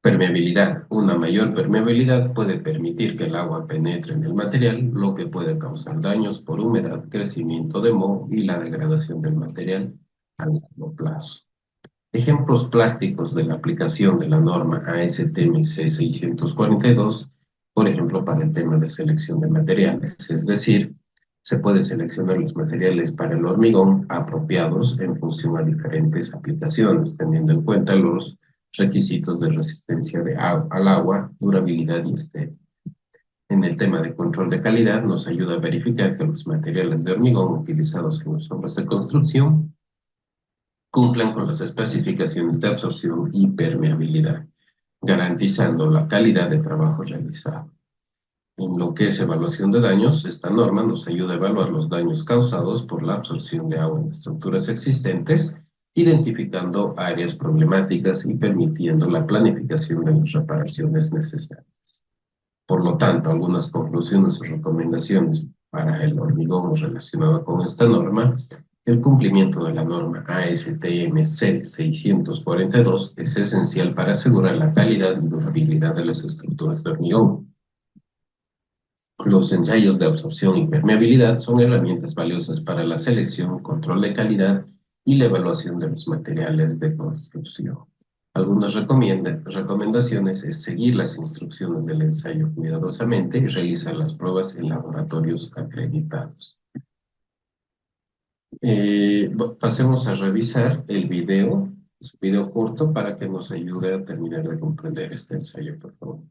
Permeabilidad. Una mayor permeabilidad puede permitir que el agua penetre en el material, lo que puede causar daños por humedad, crecimiento de moho y la degradación del material a largo plazo. Ejemplos prácticos de la aplicación de la norma ASTM-C 642, por ejemplo, para el tema de selección de materiales, es decir, se puede seleccionar los materiales para el hormigón apropiados en función a diferentes aplicaciones, teniendo en cuenta los requisitos de resistencia al agua, durabilidad y estética. En el tema de control de calidad, nos ayuda a verificar que los materiales de hormigón utilizados en las obras de construcción cumplan con las especificaciones de absorción y permeabilidad, garantizando la calidad de trabajo realizado. En lo que es evaluación de daños, esta norma nos ayuda a evaluar los daños causados por la absorción de agua en estructuras existentes, identificando áreas problemáticas y permitiendo la planificación de las reparaciones necesarias. Por lo tanto, algunas conclusiones o recomendaciones para el hormigón relacionado con esta norma: el cumplimiento de la norma ASTM-C 642 es esencial para asegurar la calidad y durabilidad de las estructuras de hormigón. Los ensayos de absorción y permeabilidad son herramientas valiosas para la selección, control de calidad y la evaluación de los materiales de construcción. Algunas recomendaciones es seguir las instrucciones del ensayo cuidadosamente y realizar las pruebas en laboratorios acreditados. Pasemos a revisar el video, es un video corto para que nos ayude a terminar de comprender este ensayo, por favor.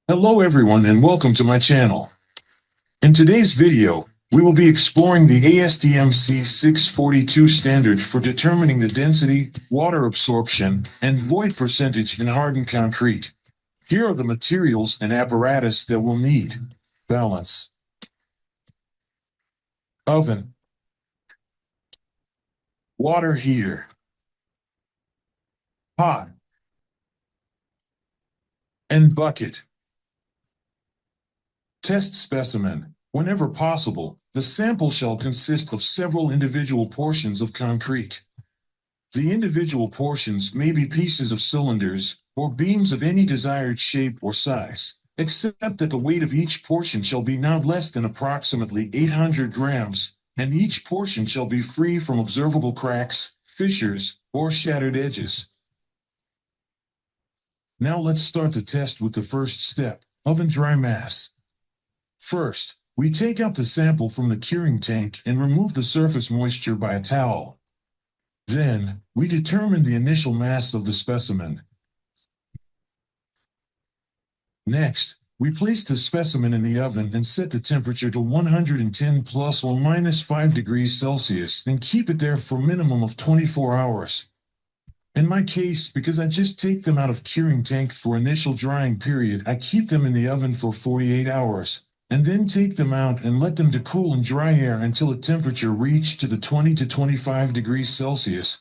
Hello everyone and welcome to my channel. In today's video, we will be exploring the ASTM C642 standard for determining the density, water absorption, and void percentage in hardened concrete. Here are the materials and apparatus that we'll need. Balance. Oven. Water heater. Pot. And bucket. Test specimen. Whenever possible, the sample shall consist of several individual portions of concrete. The individual portions may be pieces of cylinders or beams of any desired shape or size, except that the weight of each portion shall be not less than approximately 800 grams, and each portion shall be free from observable cracks, fissures, or shattered edges. Now let's start the test with the first step, oven dry mass. First, we take out the sample from the curing tank and remove the surface moisture by a towel. Then, we determine the initial mass of the specimen. Next, we place the specimen in the oven and set the temperature to 110 plus or minus 5 degrees Celsius and keep it there for a minimum of 24 hours. In my case, because I just take them out of curing tank for initial drying period, I keep them in the oven for 48 hours, and then take them out and let them to cool in dry air until a temperature reached to the 20 to 25 degrees Celsius.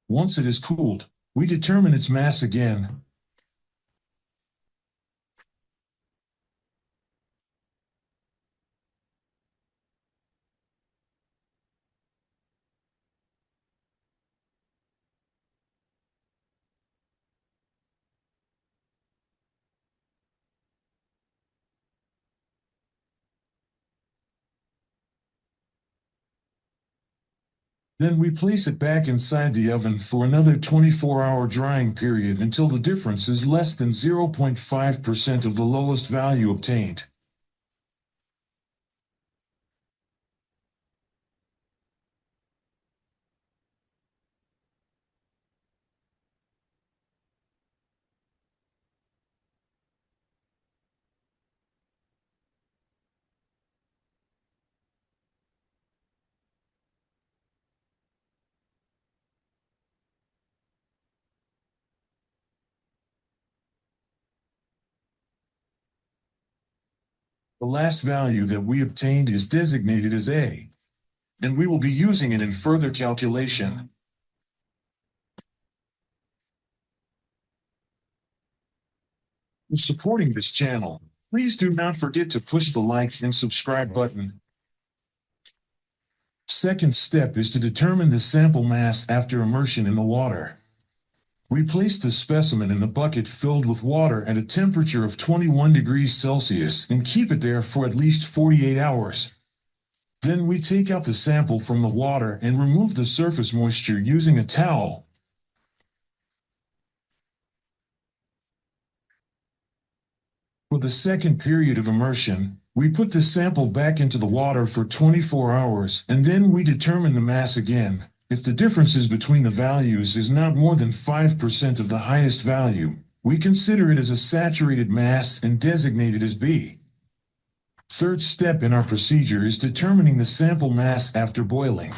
Once it is cooled, we determine its mass again. Then we place it back inside the oven for another 24-hour drying period until the difference is less than 0.5% of the lowest value obtained. The last value that we obtained is designated as A, and we will be using it in further calculation. For supporting this channel, please do not forget to push the like and subscribe button. Second step is to determine the sample mass after immersion in the water. We place the specimen in the bucket filled with water at a temperature of 21 degrees Celsius and keep it there for at least 48 hours. Then we take out the sample from the water and remove the surface moisture using a towel. For the second period of immersion, we put the sample back into the water for 24 hours and then we determine the mass again. If the differences between the values is not more than 5% of the highest value, we consider it as a saturated mass and designate it as B. Third step in our procedure is determining the sample mass after boiling.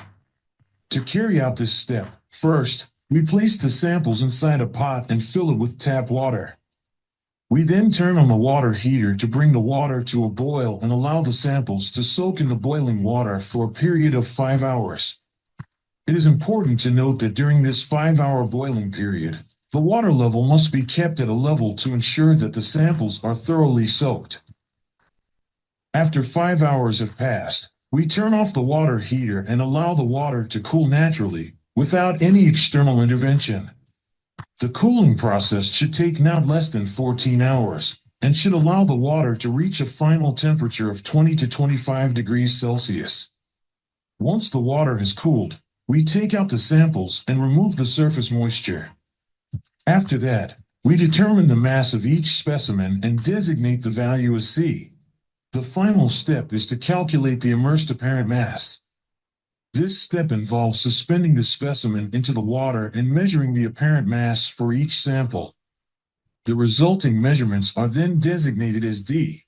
To carry out this step, first, we place the samples inside a pot and fill it with tap water. We then turn on the water heater to bring the water to a boil and allow the samples to soak in the boiling water for a period of 5 hours. It is important to note that during this 5-hour boiling period, the water level must be kept at a level to ensure that the samples are thoroughly soaked. After 5 hours have passed, we turn off the water heater and allow the water to cool naturally, without any external intervention. The cooling process should take not less than 14 hours, and should allow the water to reach a final temperature of 20 to 25 degrees Celsius. Once the water has cooled, we take out the samples and remove the surface moisture. After that, we determine the mass of each specimen and designate the value as C. The final step is to calculate the immersed apparent mass. This step involves suspending the specimen into the water and measuring the apparent mass for each sample. The resulting measurements are then designated as D.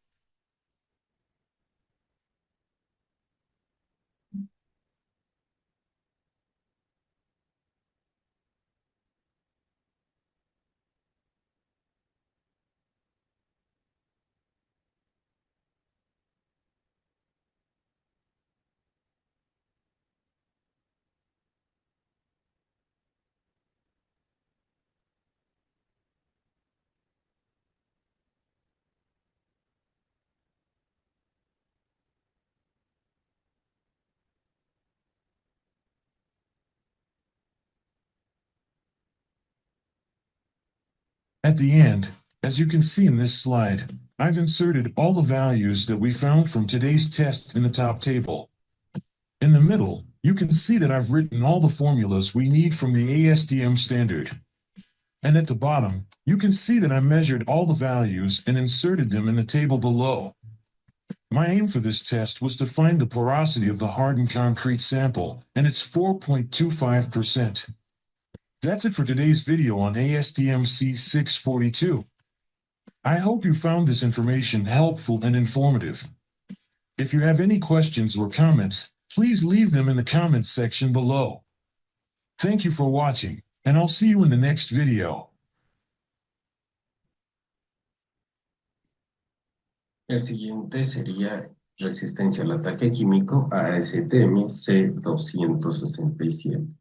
At the end, as you can see in this slide, I've inserted all the values that we found from today's test in the top table. In the middle, you can see that I've written all the formulas we need from the ASTM standard. And at the bottom, you can see that I measured all the values and inserted them in the table below. My aim for this test was to find the porosity of the hardened concrete sample, and it's 4.25%. That's it for today's video on ASTM C642. I hope you found this information helpful and informative. If you have any questions or comments, please leave them in the comments section below. Thank you for watching, and I'll see you in the next video. El siguiente sería resistencia al ataque químico ASTM C267.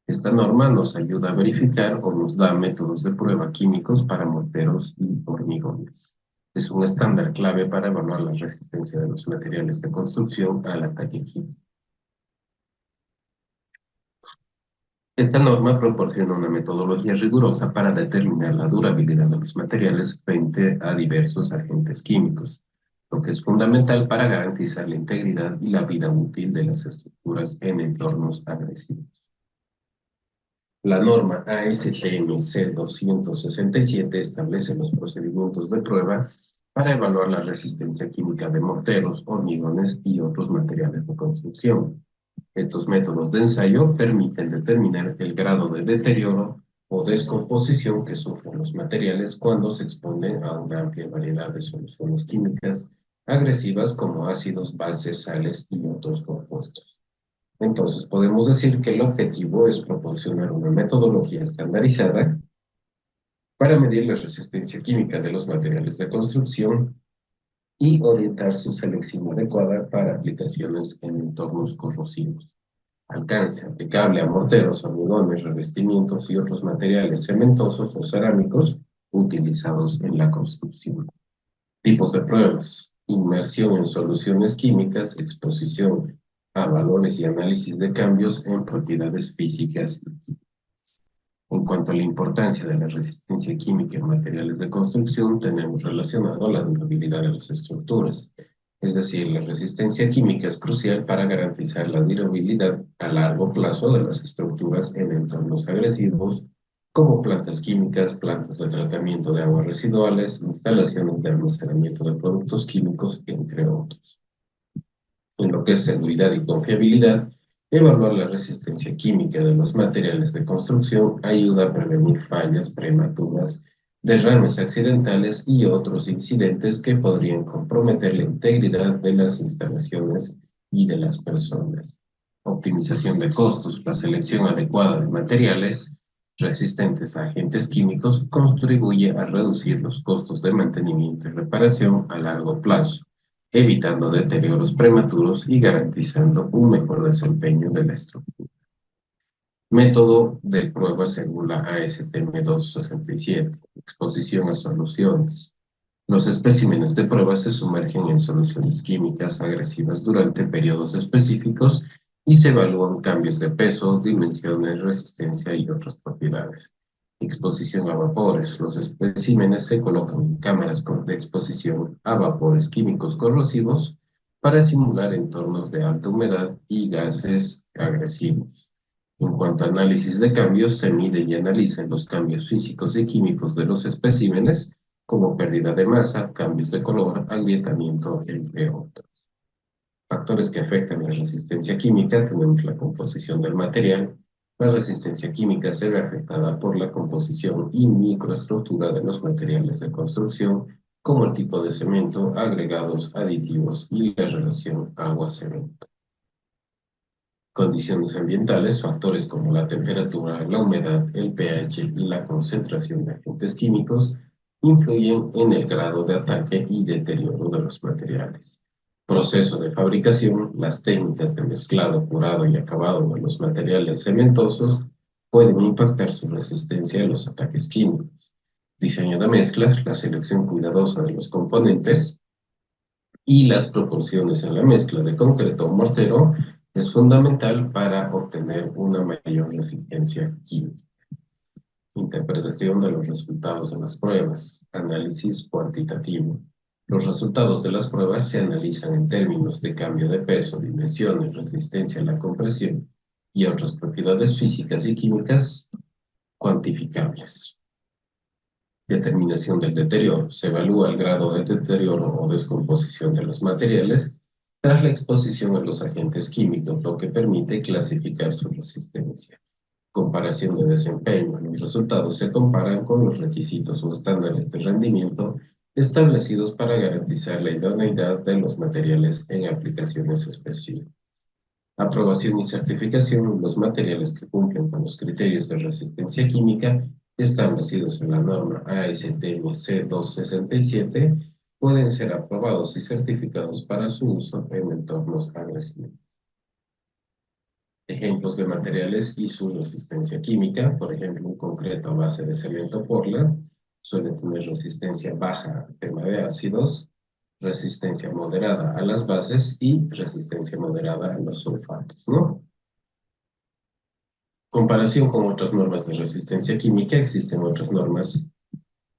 Esta norma nos ayuda a verificar o nos da métodos de prueba químicos para morteros y hormigones. Es un estándar clave para evaluar la resistencia de los materiales de construcción al ataque químico. Esta norma proporciona una metodología rigurosa para determinar la durabilidad de los materiales frente a diversos agentes químicos, lo que es fundamental para garantizar la integridad y la vida útil de las estructuras en entornos agresivos. La norma ASTM C267 establece los procedimientos de prueba para evaluar la resistencia química de morteros, hormigones y otros materiales de construcción. Estos métodos de ensayo permiten determinar el grado de deterioro o descomposición que sufren los materiales cuando se exponen a una amplia variedad de soluciones químicas agresivas como ácidos, bases, sales y otros compuestos. Entonces, podemos decir que el objetivo es proporcionar una metodología estandarizada para medir la resistencia química de los materiales de construcción y orientar su selección adecuada para aplicaciones en entornos corrosivos. Alcance aplicable a morteros, hormigones, revestimientos y otros materiales cementosos o cerámicos utilizados en la construcción. Tipos de pruebas: inmersión en soluciones químicas, exposición a valores y análisis de cambios en propiedades físicas. En cuanto a la importancia de la resistencia química en materiales de construcción, tenemos relacionado la durabilidad de las estructuras. Es decir, la resistencia química es crucial para garantizar la durabilidad a largo plazo de las estructuras en entornos agresivos, como plantas químicas, plantas de tratamiento de aguas residuales, instalaciones de almacenamiento de productos químicos, entre otros. En lo que es seguridad y confiabilidad, evaluar la resistencia química de los materiales de construcción ayuda a prevenir fallas prematuras, derrames accidentales y otros incidentes que podrían comprometer la integridad de las instalaciones y de las personas. Optimización de costos. La selección adecuada de materiales resistentes a agentes químicos contribuye a reducir los costos de mantenimiento y reparación a largo plazo, evitando deterioros prematuros y garantizando un mejor desempeño de la estructura. Método de prueba según la ASTM 267. Exposición a soluciones. Los especímenes de prueba se sumergen en soluciones químicas agresivas durante periodos específicos y se evalúan cambios de peso, dimensiones, resistencia y otras propiedades. Exposición a vapores. Los especímenes se colocan en cámaras de exposición a vapores químicos corrosivos para simular entornos de alta humedad y gases agresivos. En cuanto a análisis de cambios, se miden y analizan los cambios físicos y químicos de los especímenes, como pérdida de masa, cambios de color, agrietamiento, entre otros. Factores que afectan la resistencia química: tenemos la composición del material. La resistencia química se ve afectada por la composición y microestructura de los materiales de construcción, como el tipo de cemento, agregados, aditivos y la relación agua-cemento. Condiciones ambientales: factores como la temperatura, la humedad, el pH y la concentración de agentes químicos influyen en el grado de ataque y deterioro de los materiales. Proceso de fabricación: las técnicas de mezclado, curado y acabado de los materiales cementosos pueden impactar su resistencia a los ataques químicos. Diseño de mezclas: la selección cuidadosa de los componentes y las proporciones en la mezcla de concreto o mortero es fundamental para obtener una mayor resistencia química. Interpretación de los resultados de las pruebas. Análisis cuantitativo. Los resultados de las pruebas se analizan en términos de cambio de peso, dimensiones, resistencia a la compresión y otras propiedades físicas y químicas cuantificables. Determinación del deterioro. Se evalúa el grado de deterioro o descomposición de los materiales tras la exposición a los agentes químicos, lo que permite clasificar su resistencia. Comparación de desempeño. Los resultados se comparan con los requisitos o estándares de rendimiento establecidos para garantizar la idoneidad de los materiales en aplicaciones específicas. Aprobación y certificación. Los materiales que cumplen con los criterios de resistencia química establecidos en la norma ASTM C267 pueden ser aprobados y certificados para su uso en entornos agresivos. Ejemplos de materiales y su resistencia química: por ejemplo, un concreto a base de cemento Portland suele tener resistencia baja al tema de ácidos, resistencia moderada a las bases y resistencia moderada a los sulfatos, ¿no? Comparación con otras normas de resistencia química. Existen otras normas.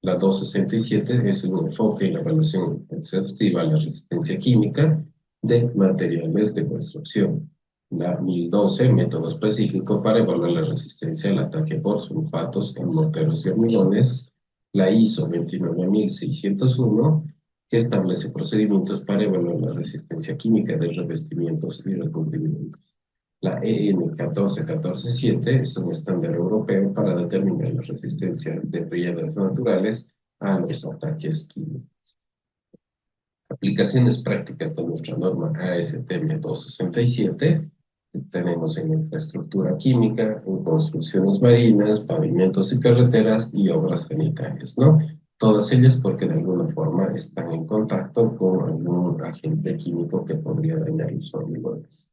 La 267 es un enfoque y la evaluación exhaustiva a la resistencia química de materiales de construcción. La 1012, método específico para evaluar la resistencia al ataque por sulfatos en morteros y hormigones. La ISO 29601, que establece procedimientos para evaluar la resistencia química de revestimientos y recubrimientos. La EN 14147 es un estándar europeo para determinar la resistencia de piedras naturales a los ataques químicos. Aplicaciones prácticas de nuestra norma ASTM 267. Tenemos en infraestructura química, en construcciones marinas, pavimentos y carreteras y obras sanitarias, ¿no? Todas ellas porque de alguna forma están en contacto con algún agente químico que podría dañar los hormigones.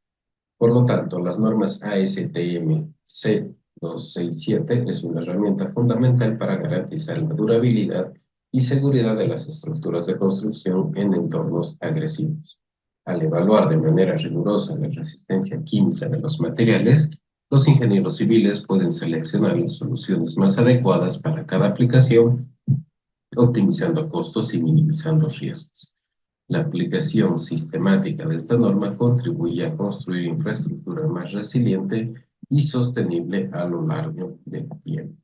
Por lo tanto, las normas ASTM C267 es una herramienta fundamental para garantizar la durabilidad y seguridad de las estructuras de construcción en entornos agresivos. Al evaluar de manera rigurosa la resistencia química de los materiales, los ingenieros civiles pueden seleccionar las soluciones más adecuadas para cada aplicación, optimizando costos y minimizando riesgos. La aplicación sistemática de esta norma contribuye a construir infraestructura más resiliente y sostenible a lo largo del tiempo.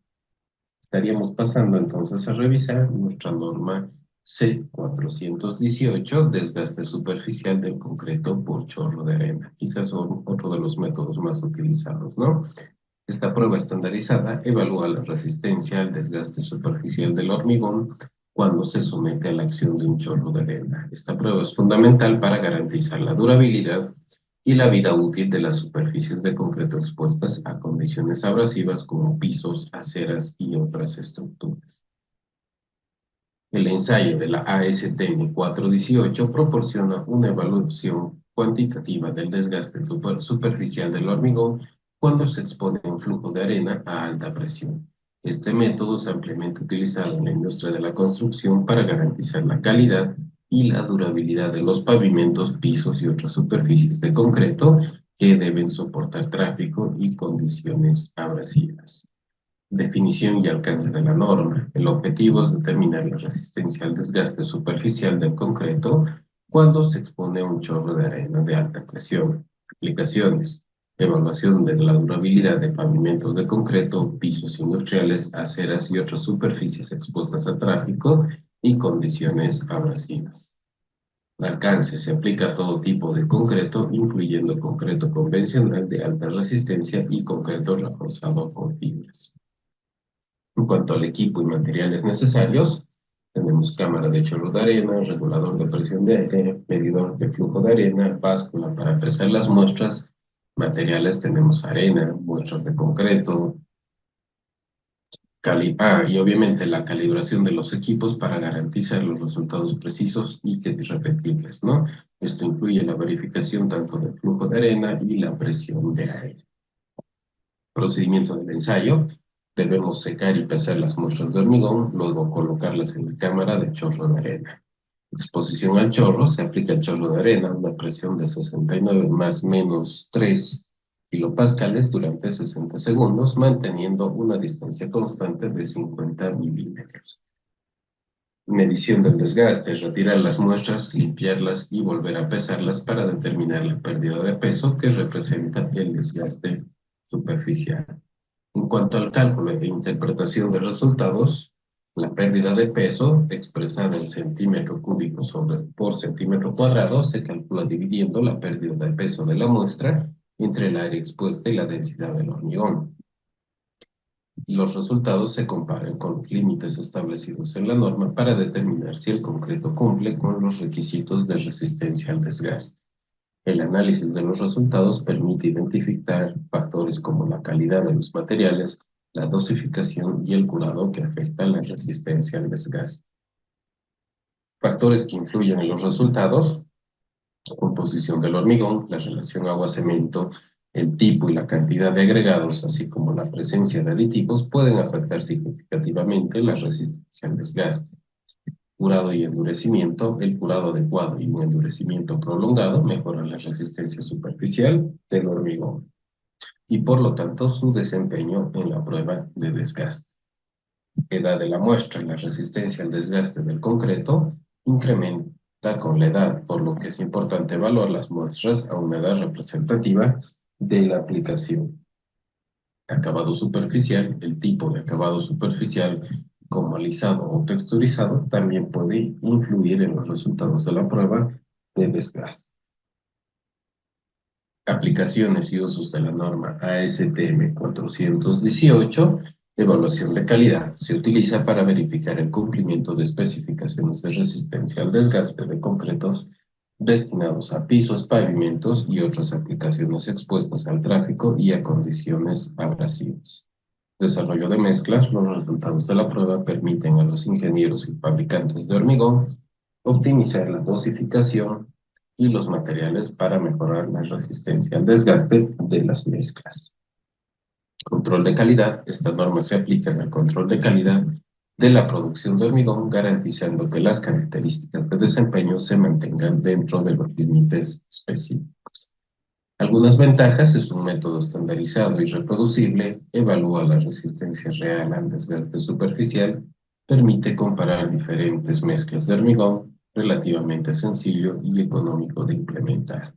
Estaríamos pasando entonces a revisar nuestra norma C418, desgaste superficial del concreto por chorro de arena. Quizás son otro de los métodos más utilizados, ¿no? Esta prueba estandarizada evalúa la resistencia al desgaste superficial del hormigón cuando se somete a la acción de un chorro de arena. Esta prueba es fundamental para garantizar la durabilidad y la vida útil de las superficies de concreto expuestas a condiciones abrasivas como pisos, aceras y otras estructuras. El ensayo de la ASTM 418 proporciona una evaluación cuantitativa del desgaste superficial del hormigón cuando se expone un flujo de arena a alta presión. Este método es ampliamente utilizado en la industria de la construcción para garantizar la calidad y la durabilidad de los pavimentos, pisos y otras superficies de concreto que deben soportar tráfico y condiciones abrasivas. Definición y alcance de la norma. El objetivo es determinar la resistencia al desgaste superficial del concreto cuando se expone a un chorro de arena de alta presión. Aplicaciones. Evaluación de la durabilidad de pavimentos de concreto, pisos industriales, aceras y otras superficies expuestas a tráfico y condiciones abrasivas. Alcance. Se aplica a todo tipo de concreto, incluyendo concreto convencional de alta resistencia y concreto reforzado con fibras. En cuanto al equipo y materiales necesarios, tenemos cámara de chorro de arena, regulador de presión de aire, medidor de flujo de arena, báscula para pesar las muestras. Materiales tenemos arena, muestras de concreto, y obviamente la calibración de los equipos para garantizar los resultados precisos y que repetibles, ¿no? Esto incluye la verificación tanto del flujo de arena y la presión de aire. Procedimiento del ensayo. Debemos secar y pesar las muestras de hormigón, luego colocarlas en la cámara de chorro de arena. Exposición al chorro. Se aplica al chorro de arena una presión de 69 más menos 3 kilopascales durante 60 segundos, manteniendo una distancia constante de 50 milímetros. Medición del desgaste. Retirar las muestras, limpiarlas y volver a pesarlas para determinar la pérdida de peso que representa el desgaste superficial. En cuanto al cálculo e interpretación de resultados, la pérdida de peso, expresada en centímetro cúbico por centímetro cuadrado, se calcula dividiendo la pérdida de peso de la muestra entre el área expuesta y la densidad del hormigón. Los resultados se comparan con los límites establecidos en la norma para determinar si el concreto cumple con los requisitos de resistencia al desgaste. El análisis de los resultados permite identificar factores como la calidad de los materiales, la dosificación y el curado que afectan la resistencia al desgaste. Factores que influyen en los resultados: la composición del hormigón, la relación agua-cemento, el tipo y la cantidad de agregados, así como la presencia de aditivos, pueden afectar significativamente la resistencia al desgaste. Curado y endurecimiento. El curado adecuado y un endurecimiento prolongado mejoran la resistencia superficial del hormigón y por lo tanto su desempeño en la prueba de desgaste. Edad de la muestra. La resistencia al desgaste del concreto incrementa con la edad, por lo que es importante evaluar las muestras a una edad representativa de la aplicación. Acabado superficial. El tipo de acabado superficial, como alisado o texturizado, también puede influir en los resultados de la prueba de desgaste. Aplicaciones y usos de la norma ASTM 418. Evaluación de calidad. Se utiliza para verificar el cumplimiento de especificaciones de resistencia al desgaste de concretos destinados a pisos, pavimentos y otras aplicaciones expuestas al tráfico y a condiciones abrasivas. Desarrollo de mezclas. Los resultados de la prueba permiten a los ingenieros y fabricantes de hormigón optimizar la dosificación y los materiales para mejorar la resistencia al desgaste de las mezclas. Control de calidad. Esta norma se aplica en el control de calidad de la producción de hormigón, garantizando que las características de desempeño se mantengan dentro de los límites específicos. Algunas ventajas: es un método estandarizado y reproducible, evalúa la resistencia real al desgaste superficial, permite comparar diferentes mezclas de hormigón, relativamente sencillo y económico de implementar.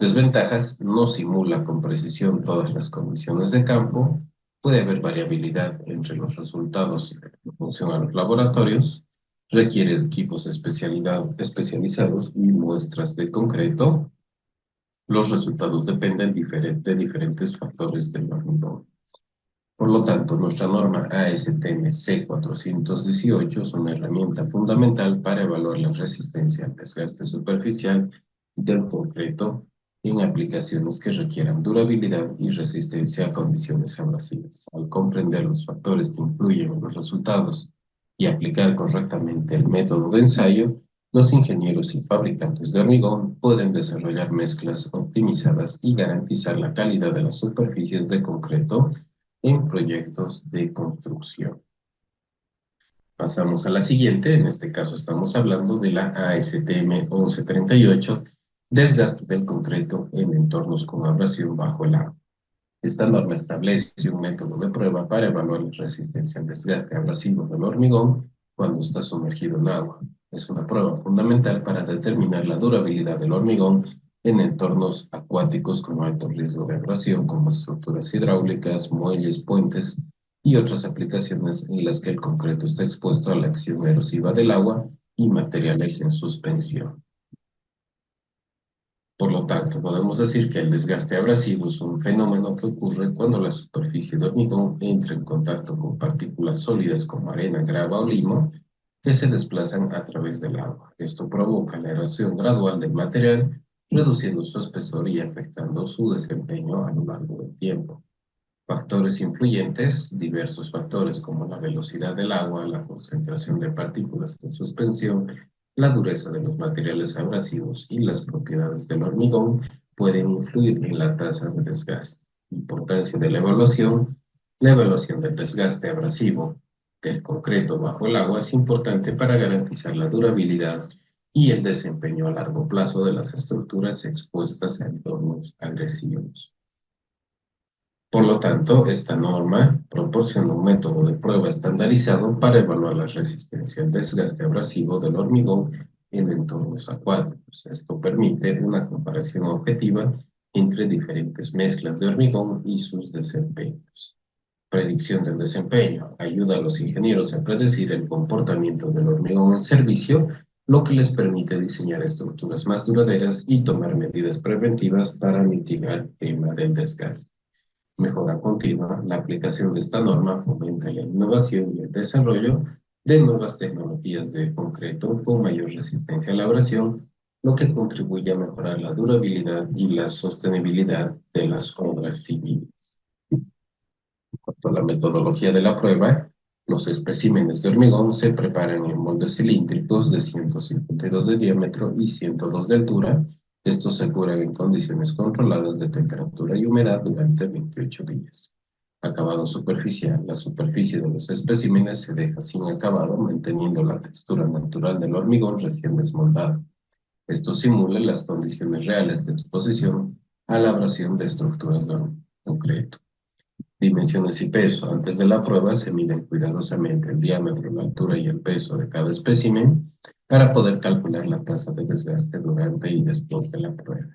Desventajas: no simula con precisión todas las condiciones de campo, puede haber variabilidad entre los resultados en función a los laboratorios, requiere equipos especializados y muestras de concreto. Los resultados dependen de diferentes factores del hormigón. Por lo tanto, nuestra norma ASTM C418 es una herramienta fundamental para evaluar la resistencia al desgaste superficial del concreto en aplicaciones que requieran durabilidad y resistencia a condiciones abrasivas. Al comprender los factores que influyen en los resultados y aplicar correctamente el método de ensayo, los ingenieros y fabricantes de hormigón pueden desarrollar mezclas optimizadas y garantizar la calidad de las superficies de concreto en proyectos de construcción. Pasamos a la siguiente. En este caso estamos hablando de la ASTM 1138, desgaste del concreto en entornos con abrasión bajo el agua. Esta norma establece un método de prueba para evaluar la resistencia al desgaste abrasivo del hormigón cuando está sumergido en agua. Es una prueba fundamental para determinar la durabilidad del hormigón en entornos acuáticos con alto riesgo de abrasión, como estructuras hidráulicas, muelles, puentes y otras aplicaciones en las que el concreto está expuesto a la acción erosiva del agua y materiales en suspensión. Por lo tanto, podemos decir que el desgaste abrasivo es un fenómeno que ocurre cuando la superficie de hormigón entra en contacto con partículas sólidas como arena, grava o limo que se desplazan a través del agua. Esto provoca la erosión gradual del material, reduciendo su espesor y afectando su desempeño a lo largo del tiempo. Factores influyentes: diversos factores como la velocidad del agua, la concentración de partículas en suspensión, la dureza de los materiales abrasivos y las propiedades del hormigón pueden influir en la tasa de desgaste. Importancia de la evaluación: la evaluación del desgaste abrasivo del concreto bajo el agua es importante para garantizar la durabilidad y el desempeño a largo plazo de las estructuras expuestas a entornos agresivos. Por lo tanto, esta norma proporciona un método de prueba estandarizado para evaluar la resistencia al desgaste abrasivo del hormigón en entornos acuáticos. Esto permite una comparación objetiva entre diferentes mezclas de hormigón y sus desempeños. Predicción del desempeño: ayuda a los ingenieros a predecir el comportamiento del hormigón en servicio, lo que les permite diseñar estructuras más duraderas y tomar medidas preventivas para mitigar el tema del desgaste. Mejora continua: la aplicación de esta norma fomenta la innovación y el desarrollo de nuevas tecnologías de concreto con mayor resistencia a la abrasión, lo que contribuye a mejorar la durabilidad y la sostenibilidad de las obras civiles. En cuanto a la metodología de la prueba, los especímenes de hormigón se preparan en moldes cilíndricos de 152 de diámetro y 102 de altura. Estos se curan en condiciones controladas de temperatura y humedad durante 28 días. Acabado superficial: la superficie de los especímenes se deja sin acabado, manteniendo la textura natural del hormigón recién desmoldado. Esto simula las condiciones reales de exposición a la abrasión de estructuras de concreto. Dimensiones y peso: antes de la prueba se miden cuidadosamente el diámetro, la altura y el peso de cada espécimen para poder calcular la tasa de desgaste durante y después de la prueba.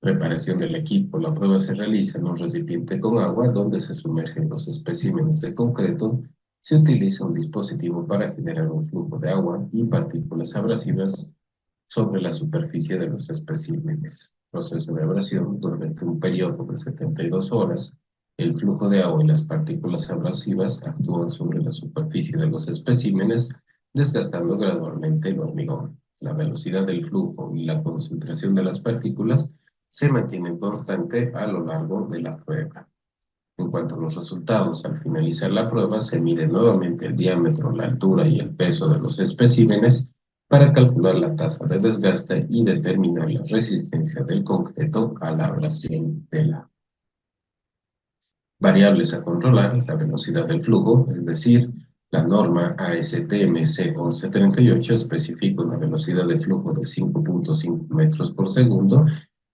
Preparación del equipo: la prueba se realiza en un recipiente con agua donde se sumergen los especímenes de concreto. Se utiliza un dispositivo para generar un flujo de agua y partículas abrasivas sobre la superficie de los especímenes. Proceso de abrasión: durante un periodo de 72 horas, el flujo de agua y las partículas abrasivas actúan sobre la superficie de los especímenes, desgastando gradualmente el hormigón. La velocidad del flujo y la concentración de las partículas se mantienen constante a lo largo de la prueba. En cuanto a los resultados, al finalizar la prueba se mide nuevamente el diámetro, la altura y el peso de los especímenes para calcular la tasa de desgaste y determinar la resistencia del concreto a la abrasión del agua. Variables a controlar: la velocidad del flujo, es decir, la norma ASTM C1138 especifica una velocidad de flujo de 5.5 metros por segundo,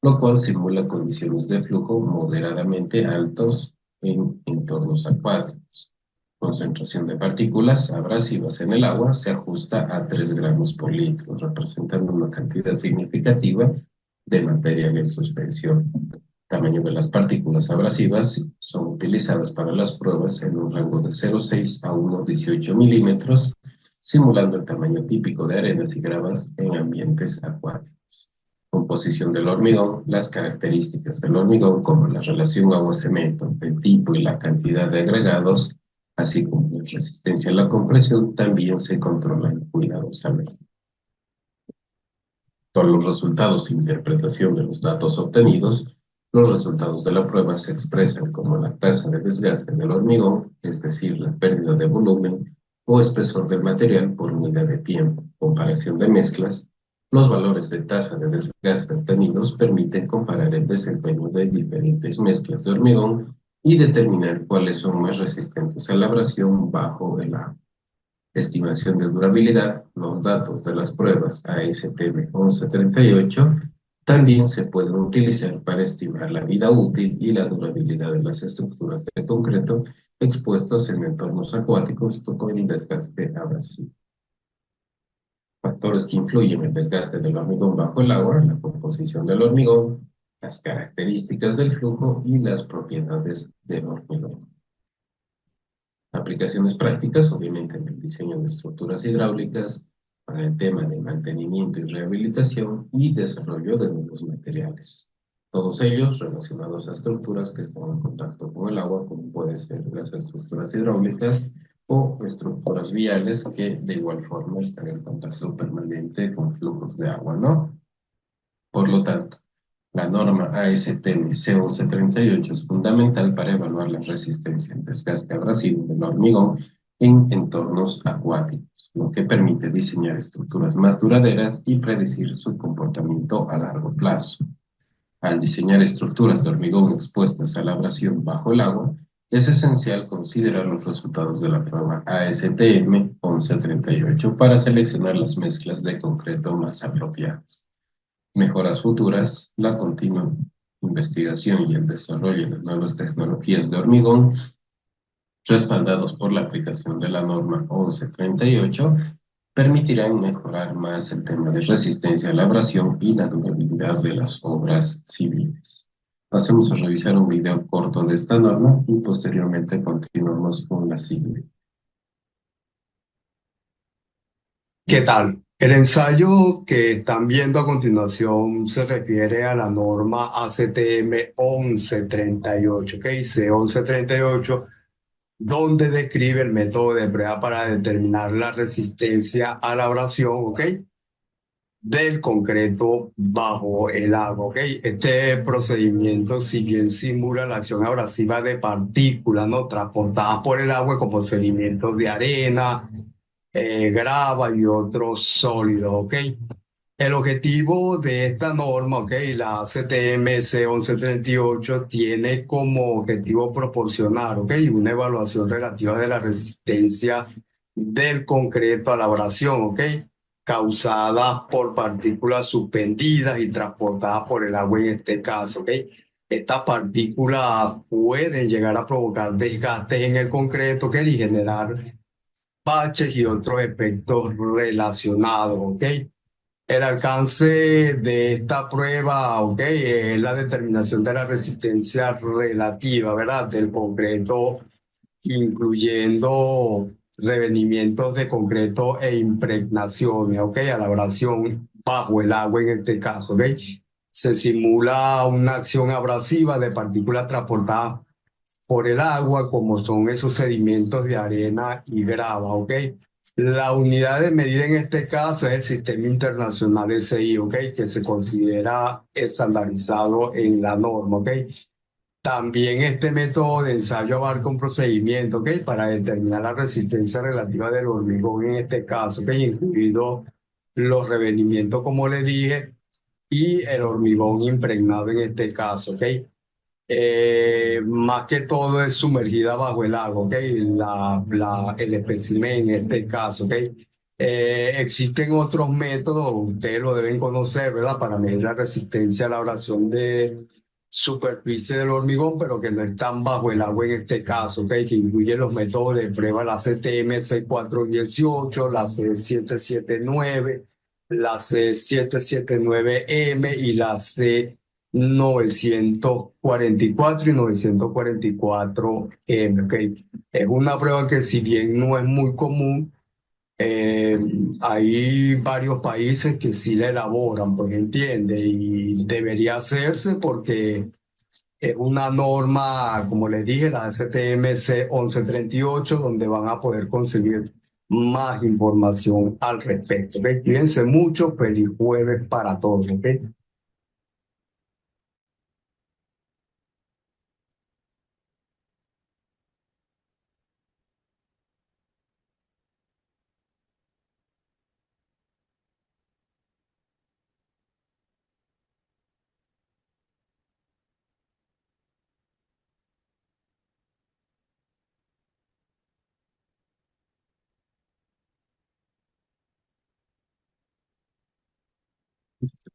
lo cual simula condiciones de flujo moderadamente altos en entornos acuáticos. Concentración de partículas abrasivas en el agua se ajusta a 3 gramos por litro, representando una cantidad significativa de material en suspensión. Tamaño de las partículas abrasivas son utilizadas para las pruebas en un rango de 0,6 a 1,18 milímetros, simulando el tamaño típico de arenas y gravas en ambientes acuáticos. Composición del hormigón: las características del hormigón, como la relación agua-cemento, el tipo y la cantidad de agregados, así como la resistencia a la compresión, también se controlan cuidadosamente. Con los resultados e interpretación de los datos obtenidos, los resultados de la prueba se expresan como la tasa de desgaste del hormigón, es decir, la pérdida de volumen o espesor del material por unidad de tiempo. Comparación de mezclas: los valores de tasa de desgaste obtenidos permiten comparar el desempeño de diferentes mezclas de hormigón y determinar cuáles son más resistentes a la abrasión bajo el agua. Estimación de durabilidad: los datos de las pruebas ASTM 1138 también se pueden utilizar para estimar la vida útil y la durabilidad de las estructuras de concreto expuestas en entornos acuáticos con el desgaste abrasivo. Factores que influyen en el desgaste del hormigón bajo el agua: la composición del hormigón, las características del flujo y las propiedades del hormigón. Aplicaciones prácticas, obviamente, en el diseño de estructuras hidráulicas, para el tema de mantenimiento y rehabilitación y desarrollo de nuevos materiales. Todos ellos relacionados a estructuras que están en contacto con el agua, como pueden ser las estructuras hidráulicas o estructuras viales que de igual forma están en contacto permanente con flujos de agua, ¿no? Por lo tanto, la norma ASTM C1138 es fundamental para evaluar la resistencia al desgaste abrasivo del hormigón en entornos acuáticos, lo que permite diseñar estructuras más duraderas y predecir su comportamiento a largo plazo. Al diseñar estructuras de hormigón expuestas a la abrasión bajo el agua, es esencial considerar los resultados de la prueba ASTM 1138 para seleccionar las mezclas de concreto más apropiadas. Mejoras futuras: la continua investigación y el desarrollo de nuevas tecnologías de hormigón, respaldados por la aplicación de la norma 1138, permitirán mejorar más el tema de resistencia a la abrasión y la durabilidad de las obras civiles. Pasemos a revisar un video corto de esta norma y posteriormente continuamos con la siguiente. ¿Qué tal? El ensayo que están viendo a continuación se refiere a la norma ACTM 1138, ¿ok? C1138, donde describe el método de prueba para determinar la resistencia a la abrasión, ¿ok? Del concreto bajo el agua, ¿ok? Este procedimiento, si bien simula la acción abrasiva de partículas, ¿no?, transportadas por el agua como sedimentos de arena, grava y otros sólidos, ¿ok? El objetivo de esta norma, ¿ok?, la CTM C1138, tiene como objetivo proporcionar, ¿ok?, una evaluación relativa de la resistencia del concreto a la abrasión, ¿ok?, causada por partículas suspendidas y transportadas por el agua en este caso, ¿ok? Estas partículas pueden llegar a provocar desgastes en el concreto, ¿ok?, y generar baches y otros efectos relacionados, ¿ok? El alcance de esta prueba, ¿ok?, es la determinación de la resistencia relativa, ¿verdad?, del concreto, incluyendo revenimientos de concreto e impregnaciones, ¿ok?, a la abrasión bajo el agua en este caso, ¿ok? Se simula una acción abrasiva de partículas transportadas por el agua, como son esos sedimentos de arena y grava, ¿ok? La unidad de medida en este caso es el Sistema Internacional SI, ¿ok?, que se considera estandarizado en la norma, ¿ok? También este método de ensayo abarca un procedimiento, ¿ok? Para determinar la resistencia relativa del hormigón en este caso, ¿ok? Incluido los revenimientos, como le dije, y el hormigón impregnado en este caso, ¿ok? Más que todo es sumergida bajo el agua, ¿ok? El espécimen en este caso, ¿ok? Existen otros métodos, ustedes lo deben conocer, ¿verdad? Para medir la resistencia a la abrasión de superficie del hormigón, pero que no están bajo el agua en este caso, ¿ok? Que incluyen los métodos de prueba, la CTM C418, la C779, la C779M y la C 944 y 944 ¿ok? Es una prueba que si bien no es muy común, eh, hay varios países que sí la elaboran, pues entiende, y debería hacerse porque es una norma, como les dije, la STMC 1138, donde van a poder conseguir más información al respecto, ¿ok? Cuídense mucho, feliz jueves para todos, ¿ok?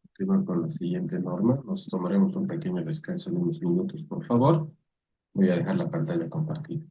Continuar con la siguiente norma. Nos tomaremos un pequeño descanso de unos minutos, por favor. Voy a dejar la pantalla compartida.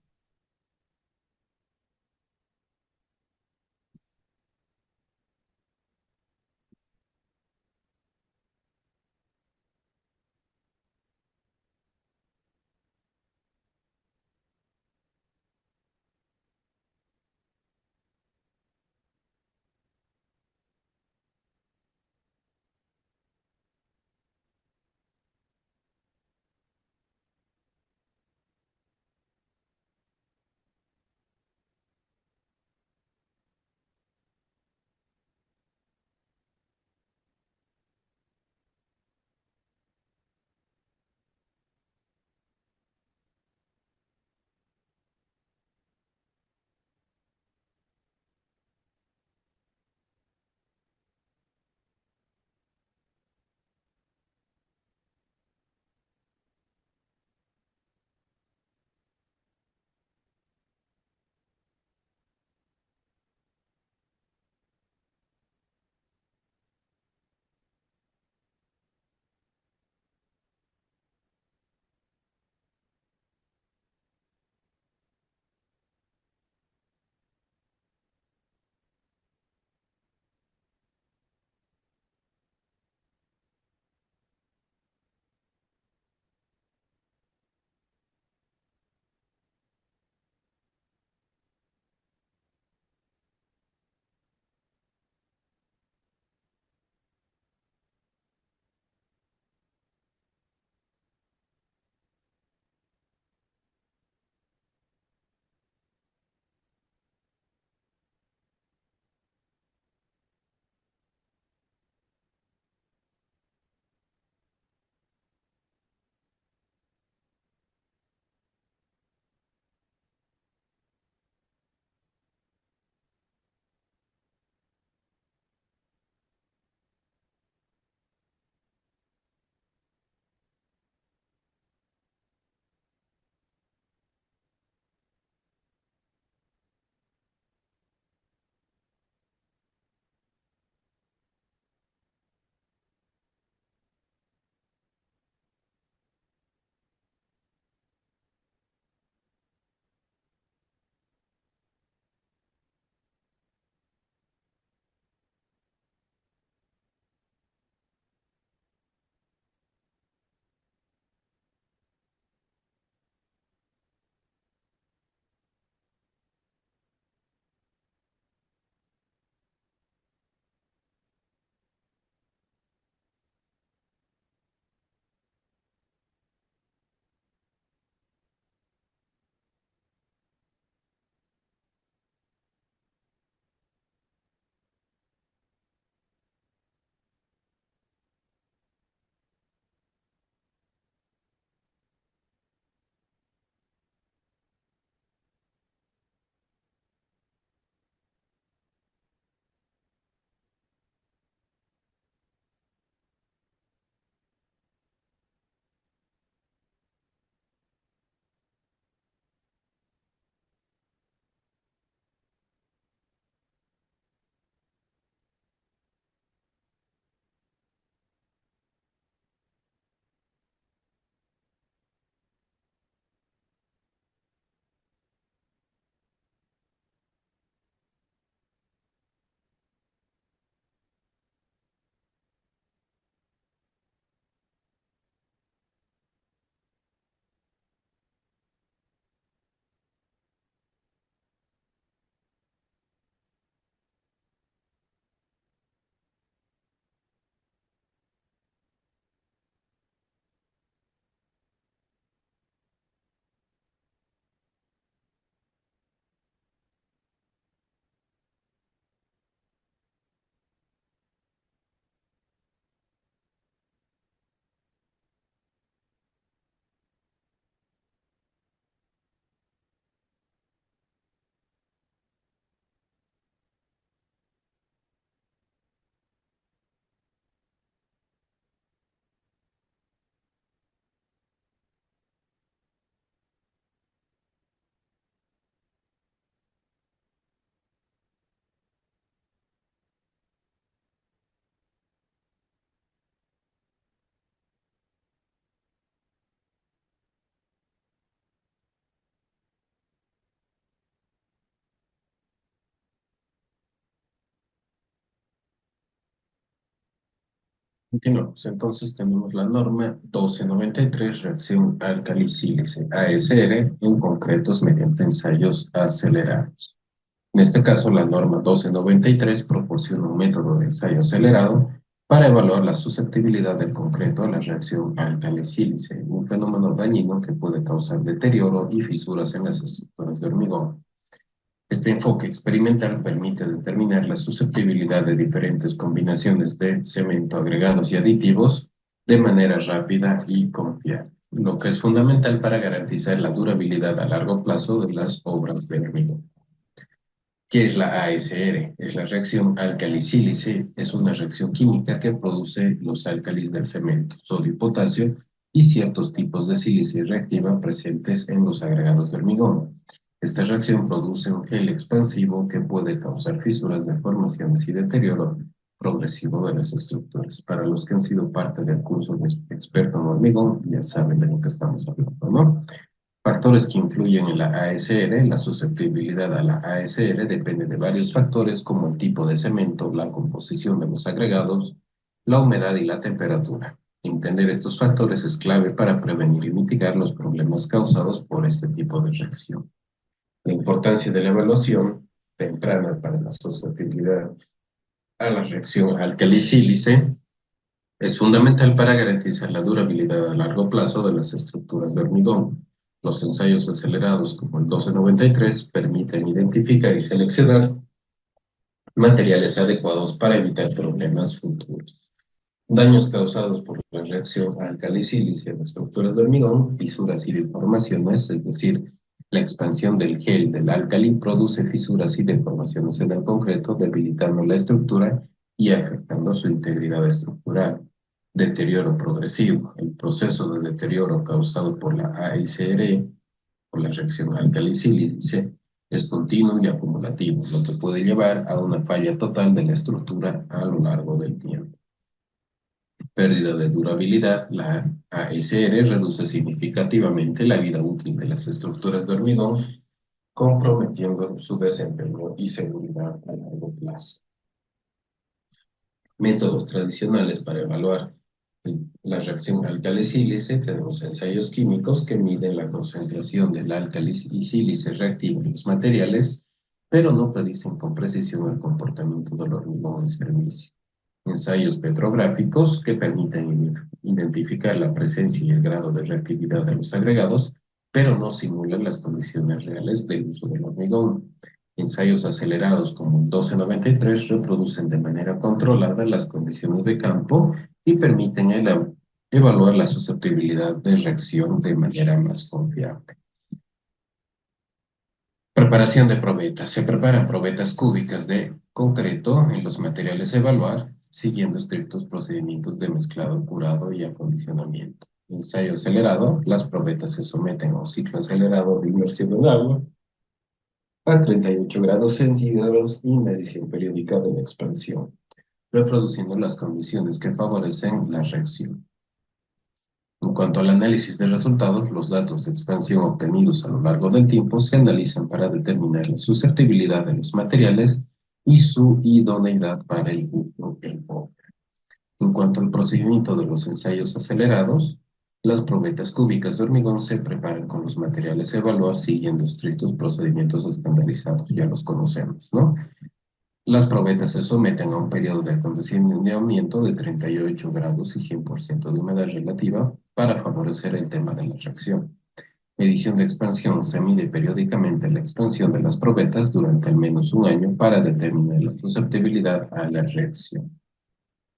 Continuamos. Entonces tenemos la norma 1293, reacción álcali-sílice ASR, en concretos mediante ensayos acelerados. En este caso, la norma 1293 proporciona un método de ensayo acelerado para evaluar la susceptibilidad del concreto a la reacción álcali-sílice, un fenómeno dañino que puede causar deterioro y fisuras en las estructuras de hormigón. Este enfoque experimental permite determinar la susceptibilidad de diferentes combinaciones de cemento, agregados y aditivos de manera rápida y confiable, lo que es fundamental para garantizar la durabilidad a largo plazo de las obras de hormigón. ¿Qué es la ASR? Es la reacción álcali-sílice, es una reacción química que produce los álcalis del cemento, sodio y potasio, y ciertos tipos de sílice reactiva presentes en los agregados de hormigón. Esta reacción produce un gel expansivo que puede causar fisuras, deformaciones y deterioro progresivo de las estructuras. Para los que han sido parte del curso de experto en hormigón, ya saben de lo que estamos hablando, ¿no? Factores que influyen en la ASR. La susceptibilidad a la ASR depende de varios factores como el tipo de cemento, la composición de los agregados, la humedad y la temperatura. Entender estos factores es clave para prevenir y mitigar los problemas causados por este tipo de reacción. La importancia de la evaluación temprana para la susceptibilidad a la reacción álcali-sílice es fundamental para garantizar la durabilidad a largo plazo de las estructuras de hormigón. Los ensayos acelerados como el 1293 permiten identificar y seleccionar materiales adecuados para evitar problemas futuros. Daños causados por la reacción álcali-sílice en estructuras de hormigón, fisuras y deformaciones, es decir, la expansión del gel del álcali produce fisuras y deformaciones en el concreto, debilitando la estructura y afectando su integridad estructural. Deterioro progresivo. El proceso de deterioro causado por la ASR, por la reacción álcali-sílice, es continuo y acumulativo, lo que puede llevar a una falla total de la estructura a lo largo del tiempo. Pérdida de durabilidad. La ASR reduce significativamente la vida útil de las estructuras de hormigón, comprometiendo su desempeño y seguridad a largo plazo. Métodos tradicionales para evaluar la reacción álcali-sílice. Tenemos ensayos químicos que miden la concentración del álcali y sílice reactivo en los materiales, pero no predicen con precisión el comportamiento del hormigón en servicio. Ensayos petrográficos que permiten identificar la presencia y el grado de reactividad de los agregados, pero no simulan las condiciones reales del uso del hormigón. Ensayos acelerados como el 1293 reproducen de manera controlada las condiciones de campo y permiten evaluar la susceptibilidad de reacción de manera más confiable. Preparación de probetas. Se preparan probetas cúbicas de concreto en los materiales a evaluar, siguiendo estrictos procedimientos de mezclado, curado y acondicionamiento. Ensayo acelerado. Las probetas se someten a un ciclo acelerado de inmersión en agua a 38 grados centígrados y medición periódica de la expansión, reproduciendo las condiciones que favorecen la reacción. En cuanto al análisis de resultados, los datos de expansión obtenidos a lo largo del tiempo se analizan para determinar la susceptibilidad de los materiales y su idoneidad para el uso en obra. En cuanto al procedimiento de los ensayos acelerados, las probetas cúbicas de hormigón se preparan con los materiales a evaluar siguiendo estrictos procedimientos estandarizados, ya los conocemos, ¿no? Las probetas se someten a un periodo de acondicionamiento de 38 grados y 100% de humedad relativa para favorecer el tema de la reacción. Medición de expansión. Se mide periódicamente la expansión de las probetas durante al menos un año para determinar la susceptibilidad a la reacción.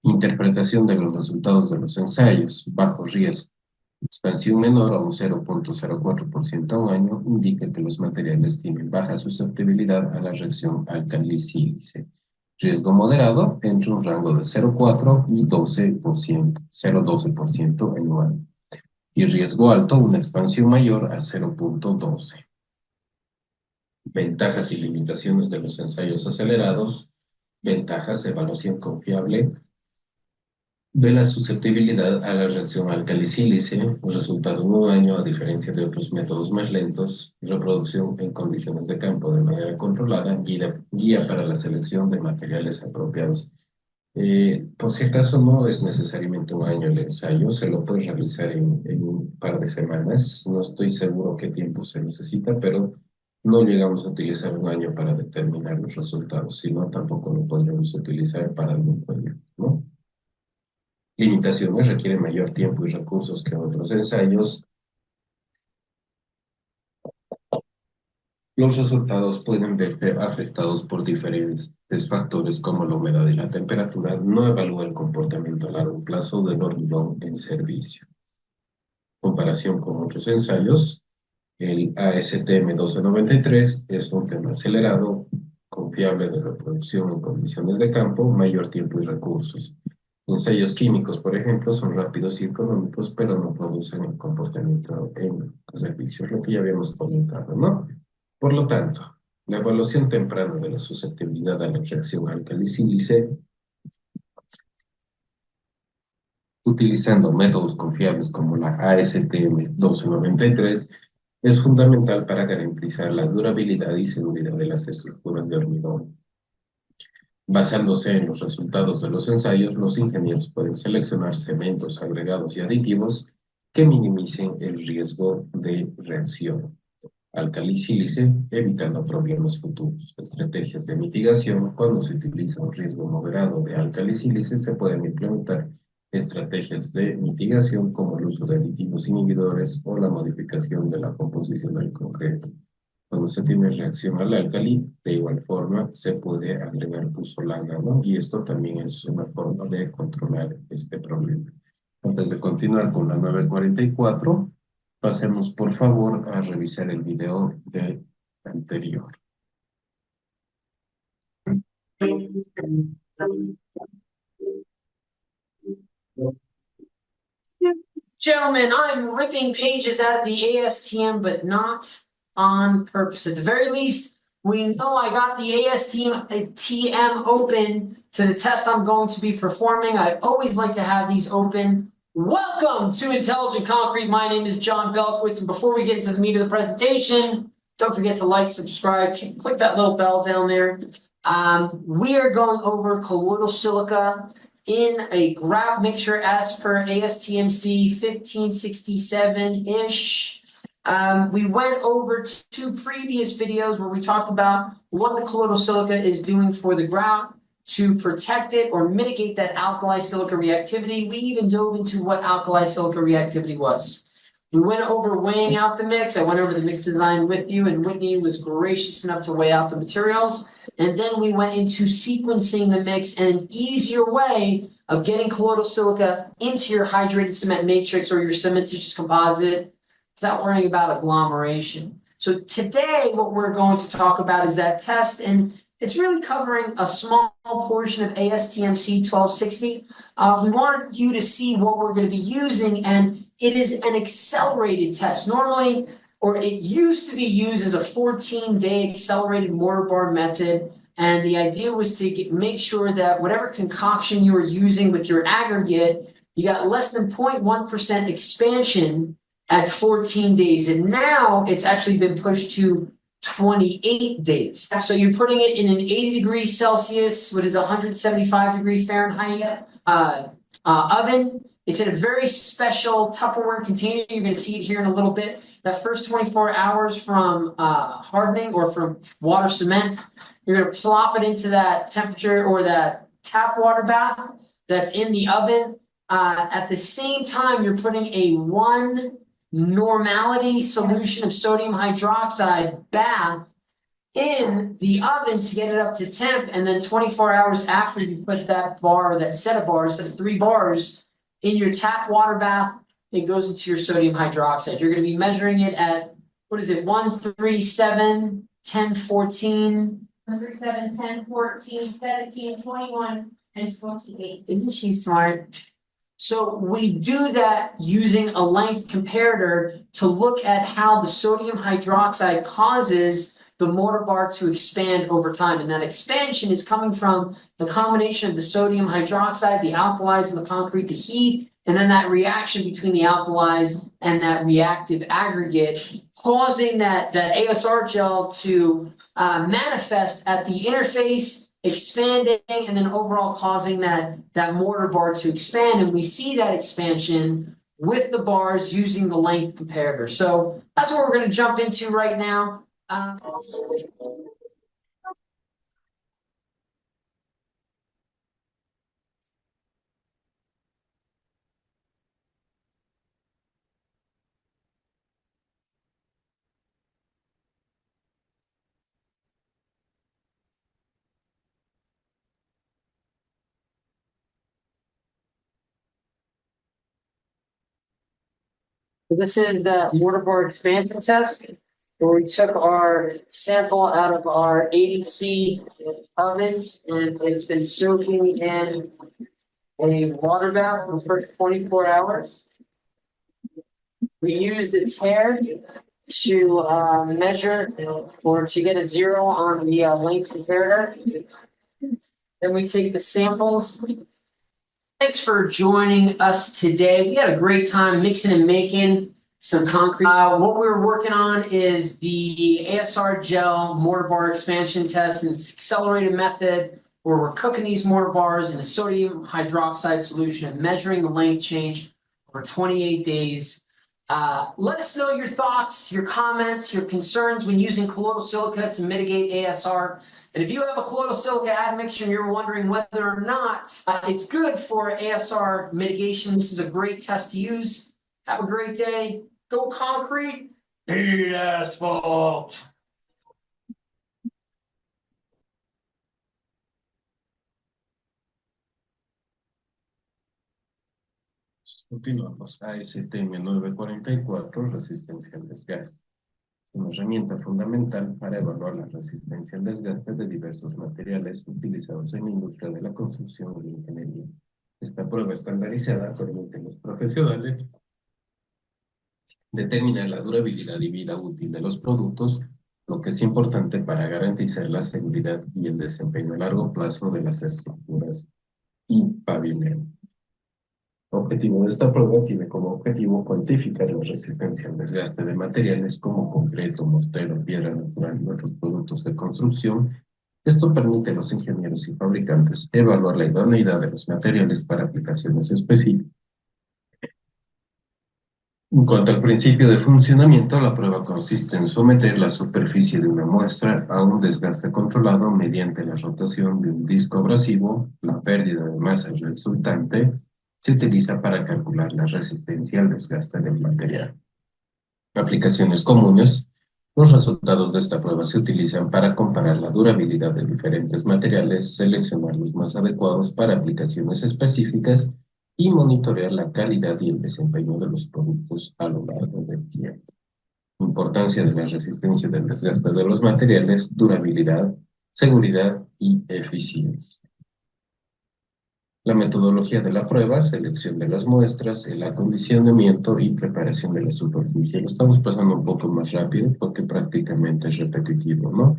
Interpretación de los resultados de los ensayos. Bajo riesgo. Expansión menor a un 0.04% a un año indica que los materiales tienen baja susceptibilidad a la reacción álcali-sílice. Riesgo moderado entre un rango de 0.4 y 0.12% en un año. Y riesgo alto, una expansión mayor a 0.12. Ventajas y limitaciones de los ensayos acelerados. Ventajas: evaluación confiable de la susceptibilidad a la reacción álcali-sílice, resultado en un año a diferencia de otros métodos más lentos, reproducción en condiciones de campo de manera controlada, guía para la selección de materiales apropiados Por si acaso no es necesariamente un año el ensayo, se lo puede realizar en un par de semanas. No estoy seguro qué tiempo se necesita, pero no llegamos a utilizar un año para determinar los resultados, sino tampoco lo podríamos utilizar para algún proyecto, ¿no? Limitaciones requieren mayor tiempo y recursos que otros ensayos. Los resultados pueden verse afectados por diferentes factores como la humedad y la temperatura. No evalúa el comportamiento a largo plazo del hormigón en servicio. Comparación con otros ensayos, el ASTM 1293 es un tema acelerado, confiable de reproducción en condiciones de campo, mayor tiempo y recursos. Ensayos químicos, por ejemplo, son rápidos y económicos, pero no producen el comportamiento en servicios, lo que ya habíamos comentado, ¿no? Por lo tanto, la evaluación temprana de la susceptibilidad a la reacción álcali-sílice, utilizando métodos confiables como la ASTM 1293, es fundamental para garantizar la durabilidad y seguridad de las estructuras de hormigón. Basándose en los resultados de los ensayos, los ingenieros pueden seleccionar cementos, agregados y aditivos que minimicen el riesgo de reacción álcali-sílice, evitando problemas futuros. Estrategias de mitigación: cuando se utiliza un riesgo moderado de álcali-sílice, se pueden implementar estrategias de mitigación como el uso de aditivos inhibidores o la modificación de la composición del concreto. Cuando se tiene reacción al álcali, de igual forma se puede agregar puzolana, ¿no? Y esto también es una forma de controlar este problema. Antes de continuar con la 944, pasemos por favor a revisar el video del anterior. Gentlemen, I'm ripping pages out of the ASTM, but not on purpose. At the very least, we know I got the ASTM open to the test I'm going to be performing. I always like to have these open. Welcome to Intelligent Concrete. My name is John Belkowitz, and before we get into the meat of the presentation, don't forget to like, subscribe, click that little bell down there. We are going over colloidal silica in a grout mixture as per ASTMC 1567-ish. We went over two previous videos where we talked about what the colloidal silica is doing for the grout to protect it or mitigate that alkali silica reactivity. We even dove into what alkali silica reactivity was. We went over weighing out the mix. I went over the mix design with you, and Whitney was gracious enough to weigh out the materials. And then we went into sequencing the mix and an easier way of getting colloidal silica into your hydrated cement matrix or your cementitious composite without worrying about agglomeration. So today, what we're going to talk about is that test, and it's really covering a small portion of ASTMC 1260. We want you to see what we're going to be using, and it is an accelerated test. Normally, or it used to be used as a 14-day accelerated mortar bar method. And the idea was to make sure that whatever concoction you were using with your aggregate, you got less than 0.1% expansion at 14 days. And now it's actually been pushed to 28 days. So you're putting it in an 80 degrees Celsius, what is 175 degree Fahrenheit oven. It's in a very special Tupperware container. You're going to see it here in a little bit. That first 24 hours from hardening or from water cement, you're going to plop it into that temperature or that tap water bath that's in the oven. At the same time, you're putting a 1 normality solution of sodium hydroxide bath in the oven to get it up to temp. And then 24 hours after you put that bar, that set of bars, set of 3 bars in your tap water bath, it goes into your sodium hydroxide. You're going to be measuring it at, what is it, 137, 10, 14. 137, 10, 14, 17, 21, and 28. Isn't she smart? So we do that using a length comparator to look at how the sodium hydroxide causes the mortar bar to expand over time. And that expansion is coming from the combination of the sodium hydroxide, the alkalis in the concrete, the heat, and then that reaction between the alkalis and that reactive aggregate, causing that ASR gel to manifest at the interface expanding and then overall causing that mortar bar to expand. And we see that expansion with the bars using the length comparator. So that's what we're going to jump into right now. So this is the mortar bar expansion test, where we took our sample out of our 80C oven, and it's been soaking in a water bath for the first 24 hours. We used the tear to measure or to get a 0 on the length comparator. Then we take the samples. Thanks for joining us today. We had a great time mixing and making some concrete. What we're working on is the ASR gel mortar bar expansion test, and it's accelerated method where we're cooking these mortar bars in a sodium hydroxide solution and measuring the length change over 28 days. Let us know your thoughts, your comments, your concerns when using colloidal silica to mitigate ASR. And if you have a colloidal silica admixture and you're wondering whether or not it's good for ASR mitigation, this is a great test to use. Have a great day. Go concrete. Beat asphalt. Continuamos. ASTM 944, resistencia al desgaste. Una herramienta fundamental para evaluar la resistencia al desgaste de diversos materiales utilizados en la industria de la construcción y la ingeniería. Esta prueba estandarizada permite a los profesionales determinar la durabilidad y vida útil de los productos, lo que es importante para garantizar la seguridad y el desempeño a largo plazo de las estructuras y pavimentos. El objetivo de esta prueba tiene como objetivo cuantificar la resistencia al desgaste de materiales como concreto, mortero, piedra natural y otros productos de construcción. Esto permite a los ingenieros y fabricantes evaluar la idoneidad de los materiales para aplicaciones específicas. En cuanto al principio de funcionamiento, la prueba consiste en someter la superficie de una muestra a un desgaste controlado mediante la rotación de un disco abrasivo. La pérdida de masa resultante se utiliza para calcular la resistencia al desgaste del material. Aplicaciones comunes. Los resultados de esta prueba se utilizan para comparar la durabilidad de diferentes materiales, seleccionar los más adecuados para aplicaciones específicas y monitorear la calidad y el desempeño de los productos a lo largo del tiempo. Importancia de la resistencia del desgaste de los materiales, durabilidad, seguridad y eficiencia. La metodología de la prueba, selección de las muestras, el acondicionamiento y preparación de la superficie. Lo estamos pasando un poco más rápido porque prácticamente es repetitivo, ¿no?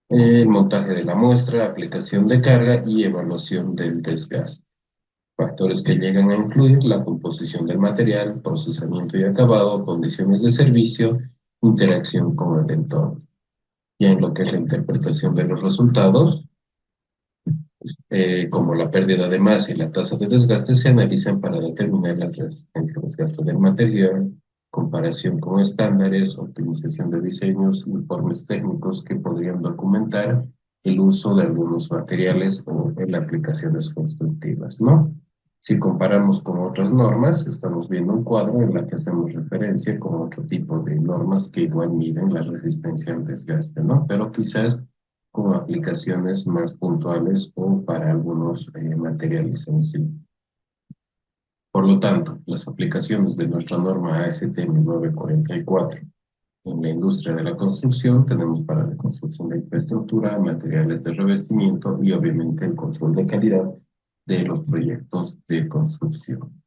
El montaje de la muestra, aplicación de carga y evaluación del desgaste. Factores que llegan a incluir la composición del material, procesamiento y acabado, condiciones de servicio, interacción con el entorno. Y en lo que es la interpretación de los resultados, como la pérdida de masa y la tasa de desgaste, se analizan para determinar la resistencia al desgaste del material, comparación con estándares, optimización de diseños, informes técnicos que podrían documentar el uso de algunos materiales o en aplicaciones constructivas, ¿no? Si comparamos con otras normas, estamos viendo un cuadro en el que hacemos referencia con otro tipo de normas que igual miden la resistencia al desgaste, ¿no? Pero quizás con aplicaciones más puntuales o para algunos materiales en sí. Por lo tanto, las aplicaciones de nuestra norma ASTM 944 en la industria de la construcción tenemos para la construcción de infraestructura, materiales de revestimiento y obviamente el control de calidad de los proyectos de construcción.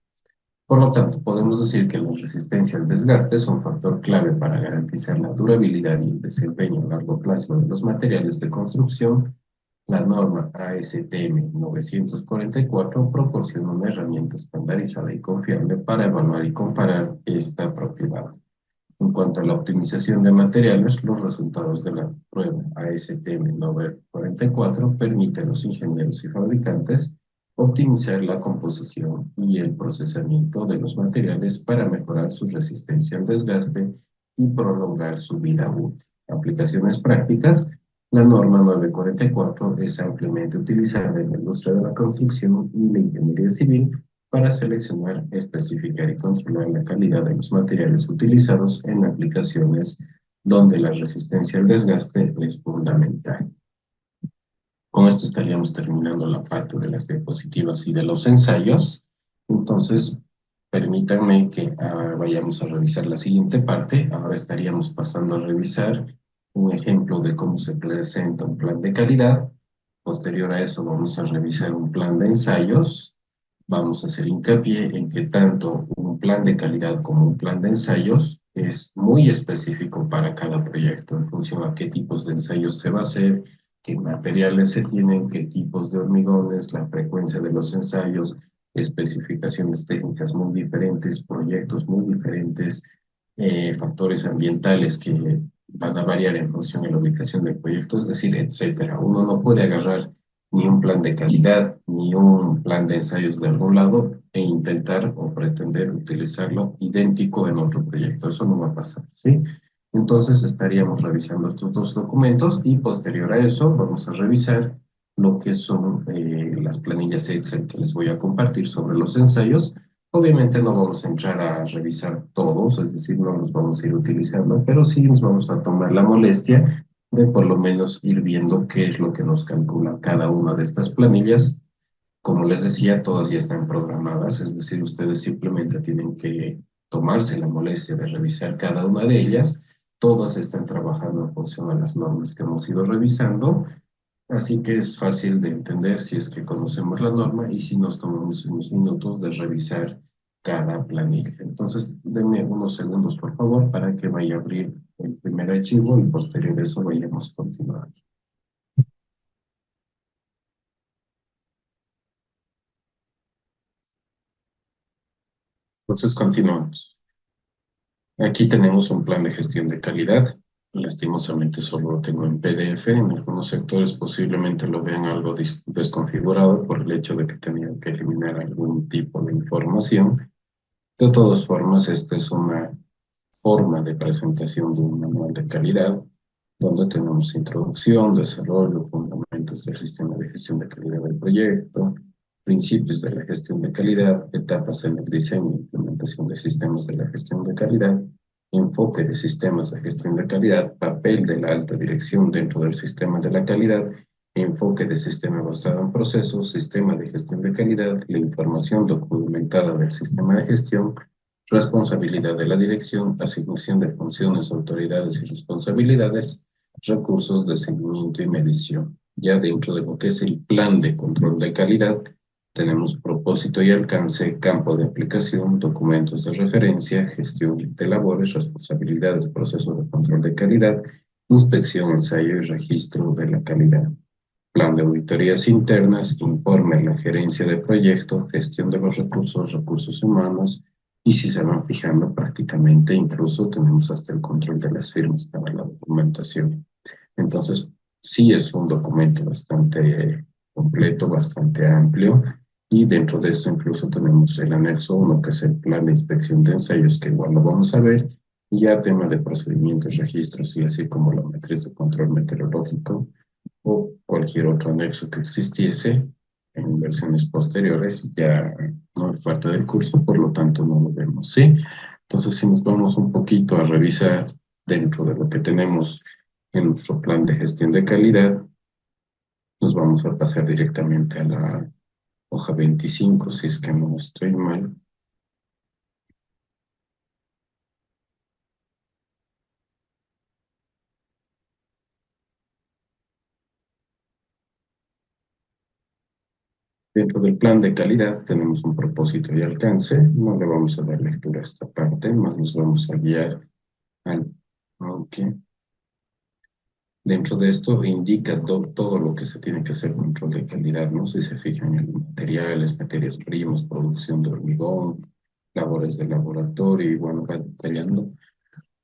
Por lo tanto, podemos decir que la resistencia al desgaste es un factor clave para garantizar la durabilidad y el desempeño a largo plazo de los materiales de construcción. La norma ASTM 944 proporciona una herramienta estandarizada y confiable para evaluar y comparar esta propiedad. En cuanto a la optimización de materiales, los resultados de la prueba ASTM 944 permiten a los ingenieros y fabricantes optimizar la composición y el procesamiento de los materiales para mejorar su resistencia al desgaste y prolongar su vida útil. Aplicaciones prácticas. La norma 944 es ampliamente utilizada en la industria de la construcción y la ingeniería civil para seleccionar, especificar y controlar la calidad de los materiales utilizados en aplicaciones donde la resistencia al desgaste es fundamental. Con esto estaríamos terminando la parte de las diapositivas y de los ensayos. Entonces, permítanme que vayamos a revisar la siguiente parte. Ahora estaríamos pasando a revisar un ejemplo de cómo se presenta un plan de calidad. Posterior a eso vamos a revisar un plan de ensayos. Vamos a hacer hincapié en que tanto un plan de calidad como un plan de ensayos es muy específico para cada proyecto en función a qué tipos de ensayos se va a hacer, qué materiales se tienen, qué tipos de hormigones, la frecuencia de los ensayos, especificaciones técnicas muy diferentes, proyectos muy diferentes, factores ambientales que van a variar en función de la ubicación del proyecto, es decir, etcétera. Uno no puede agarrar ni un plan de calidad, ni un plan de ensayos de algún lado e intentar o pretender utilizarlo idéntico en otro proyecto. Eso no va a pasar, ¿sí? Entonces estaríamos revisando estos dos documentos y posterior a eso vamos a revisar lo que son las planillas Excel que les voy a compartir sobre los ensayos. Obviamente no vamos a entrar a revisar todos, es decir, no los vamos a ir utilizando, pero sí nos vamos a tomar la molestia de por lo menos ir viendo qué es lo que nos calcula cada una de estas planillas. Como les decía, todas ya están programadas, es decir, ustedes simplemente tienen que tomarse la molestia de revisar cada una de ellas. Todas están trabajando en función a las normas que hemos ido revisando, así que es fácil de entender si es que conocemos la norma y si nos tomamos unos minutos de revisar cada planilla. Entonces, denme unos segundos, por favor, para que vaya a abrir el primer archivo y posterior a eso vayamos continuando. Entonces, continuamos. Aquí tenemos un plan de gestión de calidad. Lastimosamente solo lo tengo en PDF. En algunos sectores posiblemente lo vean algo desconfigurado por el hecho de que tenía que eliminar algún tipo de información. De todas formas, esta es una forma de presentación de un manual de calidad, donde tenemos introducción, desarrollo, fundamentos del sistema de gestión de calidad del proyecto, principios de la gestión de calidad, etapas en el diseño e implementación de sistemas de la gestión de calidad, enfoque de sistemas de gestión de calidad, papel de la alta dirección dentro del sistema de la calidad, enfoque de sistema basado en procesos, sistema de gestión de calidad, la información documentada del sistema de gestión, responsabilidad de la dirección, asignación de funciones, autoridades y responsabilidades, recursos de seguimiento y medición. Ya dentro de lo que es el plan de control de calidad, tenemos propósito y alcance, campo de aplicación, documentos de referencia, gestión de labores, responsabilidades, procesos de control de calidad, inspección, ensayo y registro de la calidad. Plan de auditorías internas, informe la gerencia de proyecto, gestión de los recursos humanos, y si se van fijando prácticamente incluso tenemos hasta el control de las firmas para la documentación. Entonces, sí es un documento bastante completo, bastante amplio, y dentro de esto incluso tenemos el anexo 1, que es el plan de inspección de ensayos, que igual lo vamos a ver, y ya tema de procedimientos, registros, y así como la matriz de control meteorológico, o cualquier otro anexo que existiese en versiones posteriores, ya no es parte del curso, por lo tanto no lo vemos, ¿sí? Entonces, si nos vamos un poquito a revisar dentro de lo que tenemos en nuestro plan de gestión de calidad, nos vamos a pasar directamente a la hoja 25, si es que no estoy mal. Dentro del plan de calidad tenemos un propósito y alcance. No le vamos a dar lectura a esta parte, más nos vamos a guiar al... Okay. Dentro de esto indica todo lo que se tiene que hacer control de calidad, ¿no? Si se fijan en materiales, materias primas, producción de hormigón, labores de laboratorio, y bueno, va detallando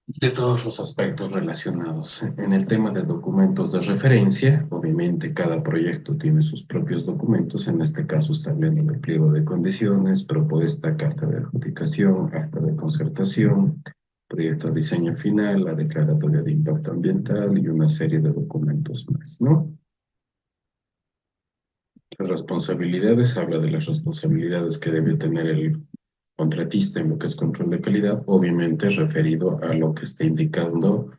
de todos los aspectos relacionados. En el tema de documentos de referencia, obviamente cada proyecto tiene sus propios documentos. En este caso está hablando del pliego de condiciones, propuesta, carta de adjudicación, acta de concertación, proyecto de diseño final, la declaratoria de impacto ambiental y una serie de documentos más, ¿no? Las responsabilidades, habla de las responsabilidades que debe tener el contratista en lo que es control de calidad, obviamente referido a lo que está indicando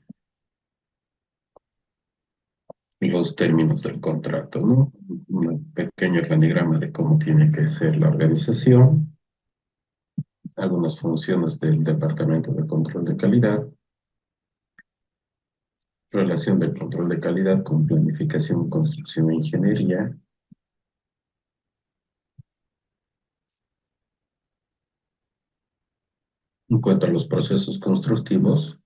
los términos del contrato, ¿no? Un pequeño organigrama de cómo tiene que ser la organización, algunas funciones del Departamento de Control de Calidad, relación del control de calidad con planificación, construcción e ingeniería. En cuanto a los procesos constructivos,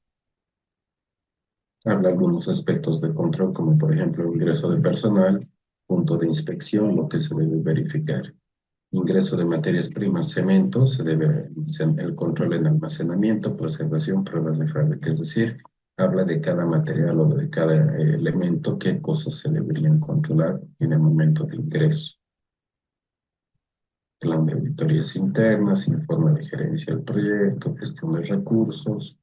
habla algunos aspectos de control, como por ejemplo el ingreso de personal, punto de inspección, lo que se debe verificar. Ingreso de materias primas, cemento, se debe el control en almacenamiento, preservación, pruebas de fábrica, es decir, habla de cada material o de cada elemento, qué cosas se deberían controlar en el momento de ingreso. Plan de auditorías internas, informe de gerencia del proyecto, gestión de recursos,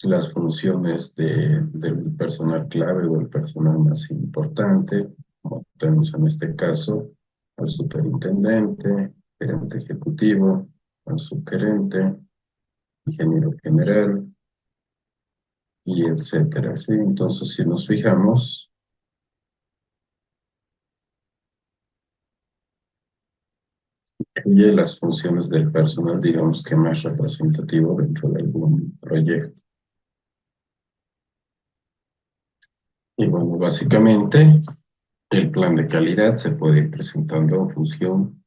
las funciones del personal clave o el personal más importante, como tenemos en este caso al superintendente, gerente ejecutivo, al subgerente, ingeniero general, y etcétera, ¿sí? Entonces, si nos fijamos, incluye las funciones del personal, digamos que más representativo dentro de algún proyecto. Y bueno, básicamente, el plan de calidad se puede ir presentando en función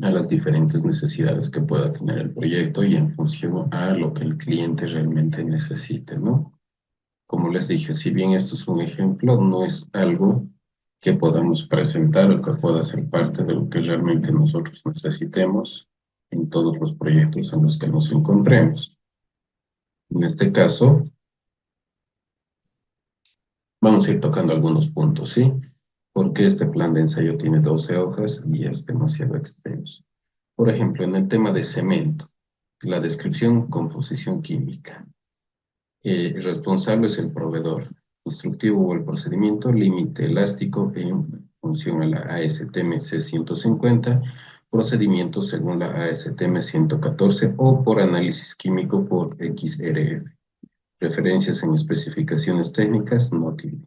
a las diferentes necesidades que pueda tener el proyecto y en función a lo que el cliente realmente necesite, ¿no? Como les dije, si bien esto es un ejemplo, no es algo que podamos presentar o que pueda ser parte de lo que realmente nosotros necesitemos en todos los proyectos en los que nos encontremos. En este caso, vamos a ir tocando algunos puntos, ¿sí? Porque este plan de ensayo tiene 12 hojas y es demasiado extenso. Por ejemplo, en el tema de cemento, la descripción, composición química. Responsable es el proveedor. Instructivo o el procedimiento, límite elástico en función a la ASTM C150, procedimiento según la ASTM 114 o por análisis químico por XRF. Referencias en especificaciones técnicas, no tiene.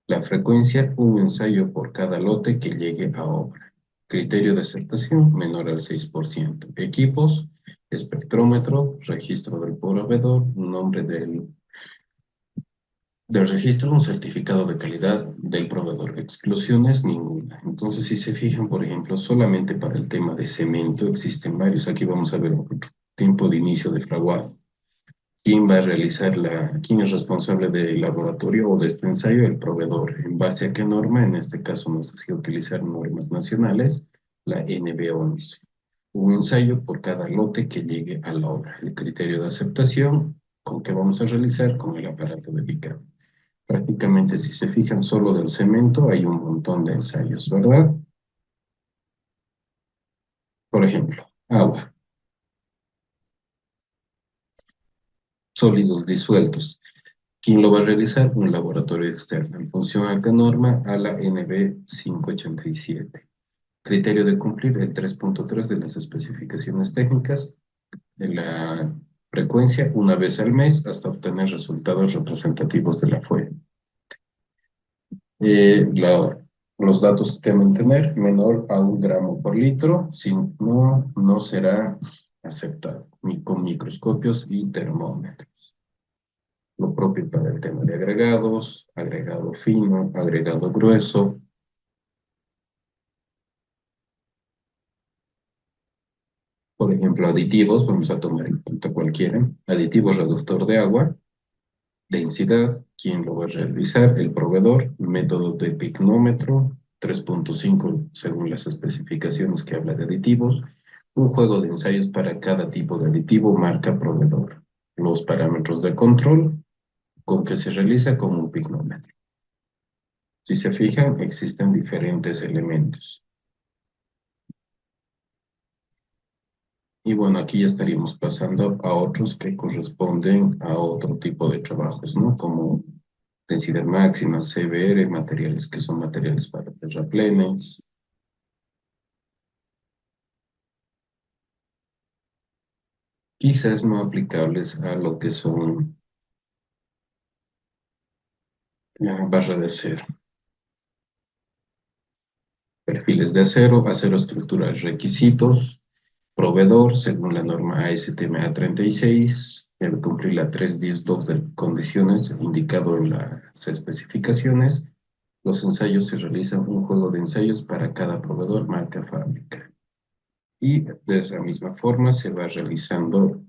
La frecuencia, un ensayo por cada lote que llegue a obra. Criterio de aceptación, menor al 6%. Equipos, espectrómetro, registro del proveedor, nombre del registro, un certificado de calidad del proveedor. Exclusiones, ninguna. Entonces, si se fijan, por ejemplo, solamente para el tema de cemento existen varios. Aquí vamos a ver un tiempo de inicio de fraguado. ¿Quién va a realizar quién es responsable del laboratorio o de este ensayo? El proveedor. ¿En base a qué norma? En este caso nos decía utilizar normas nacionales, la NB11. Un ensayo por cada lote que llegue a la obra. El criterio de aceptación, ¿con qué vamos a realizar? Con el aparato dedicado. Prácticamente, si se fijan solo del cemento, hay un montón de ensayos, ¿verdad? Por ejemplo, agua. Sólidos disueltos. ¿Quién lo va a realizar? Un laboratorio externo. En función a qué norma, a la NB 587. Criterio de cumplir el 3.3 de las especificaciones técnicas. De la frecuencia, una vez al mes, hasta obtener resultados representativos de la fuente. Los datos que deben tener, menor a 1 gramo por litro, si no, no será aceptado, ni con microscopios y termómetros. Lo propio para el tema de agregados, agregado fino, agregado grueso. Por ejemplo, aditivos, vamos a tomar en cuenta cualquiera. Aditivos reductor de agua, densidad, ¿quién lo va a realizar? El proveedor, método de pignómetro, 3.5 según las especificaciones que habla de aditivos, Un juego de ensayos para cada tipo de aditivo, marca, proveedor. Los parámetros de control con que se realiza con un pignómetro. Si se fijan, existen diferentes elementos. Y bueno, aquí ya estaríamos pasando a otros que corresponden a otro tipo de trabajos, ¿no? Como densidad máxima, CBR, materiales que son materiales para terraplenes. Quizás no aplicables a lo que son barra de acero. Perfiles de acero, acero estructural, requisitos, proveedor, según la norma ASTM A36, debe cumplir la 3.10.2 de condiciones indicado en las especificaciones. Los ensayos se realizan un juego de ensayos para cada proveedor, marca, fábrica. Y de esa misma forma se va realizando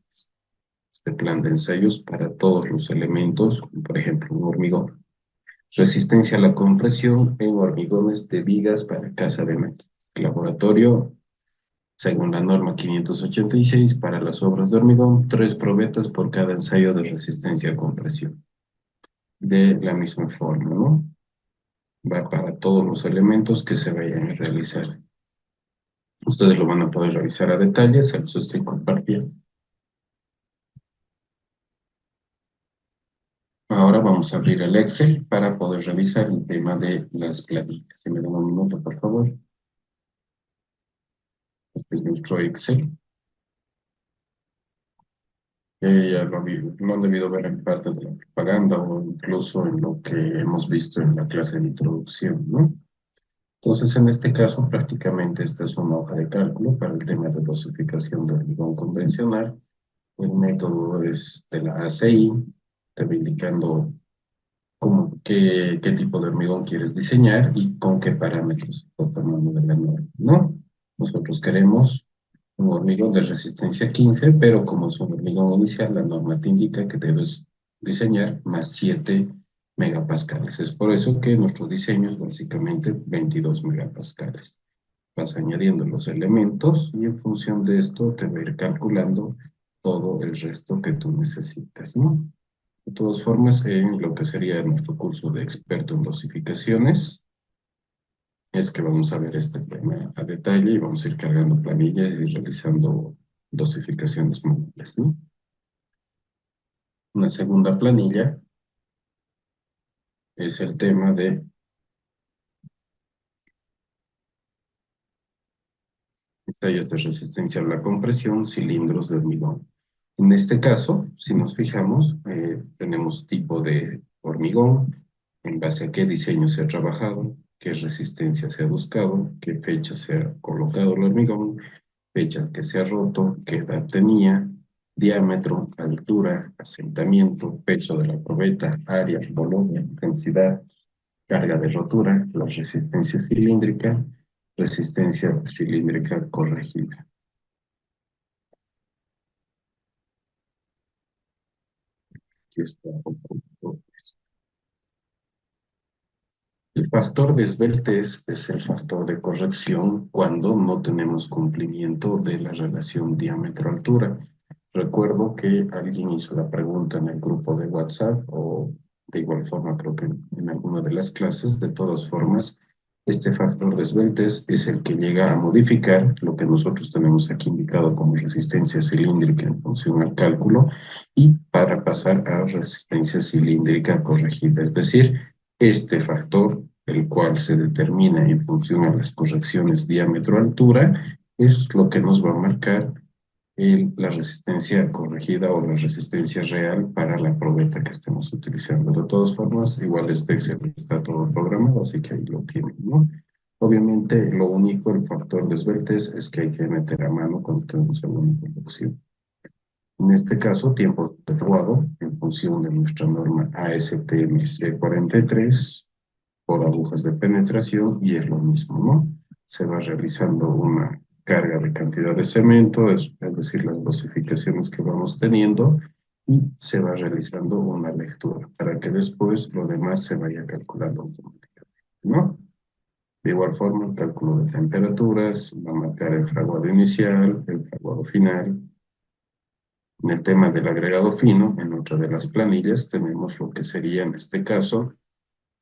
este plan de ensayos para todos los elementos, por ejemplo, un hormigón. Resistencia a la compresión en hormigones de vigas para casa de máquinas. Laboratorio, según la norma 586, para las obras de hormigón, 3 probetas por cada ensayo de resistencia a compresión. De la misma forma, ¿no? Va para todos los elementos que se vayan a realizar. Ustedes lo van a poder revisar a detalle, se los estoy compartiendo. Ahora vamos a abrir el Excel para poder revisar el tema de las planillas. Si me dan un minuto, por favor. Este es nuestro Excel. Ya lo han debido ver en parte de la propaganda o incluso en lo que hemos visto en la clase de introducción, ¿no? Entonces, en este caso, prácticamente esta es una hoja de cálculo para el tema de dosificación de hormigón convencional. El método es de la ACI, te va indicando qué tipo de hormigón quieres diseñar y con qué parámetros estás tomando de la norma, ¿no? Nosotros queremos un hormigón de resistencia 15, pero como es un hormigón inicial, la norma te indica que debes diseñar más 7 megapascales. Es por eso que nuestro diseño es básicamente 22 megapascales. Vas añadiendo los elementos y en función de esto te va a ir calculando todo el resto que tú necesitas, ¿no? De todas formas, en lo que sería nuestro curso de experto en dosificaciones, es que vamos a ver este tema a detalle y vamos a ir cargando planillas y realizando dosificaciones múltiples, ¿no? Una segunda planilla es el tema de ensayos de resistencia a la compresión, cilindros de hormigón. En este caso, si nos fijamos, tenemos tipo de hormigón, en base a qué diseño se ha trabajado, qué resistencia se ha buscado, qué fecha se ha colocado el hormigón, fecha que se ha roto, qué edad tenía, diámetro, altura, asentamiento, peso de la probeta, área, volumen, densidad, carga de rotura, la resistencia cilíndrica corregida. Aquí está. El factor de esbeltez es el factor de corrección cuando no tenemos cumplimiento de la relación diámetro-altura. Recuerdo que alguien hizo la pregunta en el grupo de WhatsApp o de igual forma creo que en alguna de las clases. De todas formas, este factor de esbeltez es el que llega a modificar lo que nosotros tenemos aquí indicado como resistencia cilíndrica en función al cálculo y para pasar a resistencia cilíndrica corregida. Es decir, este factor, el cual se determina en función a las correcciones diámetro-altura, es lo que nos va a marcar la resistencia corregida o la resistencia real para la probeta que estemos utilizando. De todas formas, igual este Excel está todo programado, así que ahí lo tienen, ¿no? Obviamente, lo único, el factor de esbeltez, es que hay que meter a mano cuando tenemos alguna corrección. En este caso, tiempo efectuado en función de nuestra norma ASTM C43 por agujas de penetración y es lo mismo, ¿no? Se va realizando una carga de cantidad de cemento, es decir, las dosificaciones que vamos teniendo y se va realizando una lectura para que después lo demás se vaya calculando automáticamente, ¿no? De igual forma, el cálculo de temperaturas, va a marcar el fraguado inicial, el fraguado final. En el tema del agregado fino, en otra de las planillas, tenemos lo que sería en este caso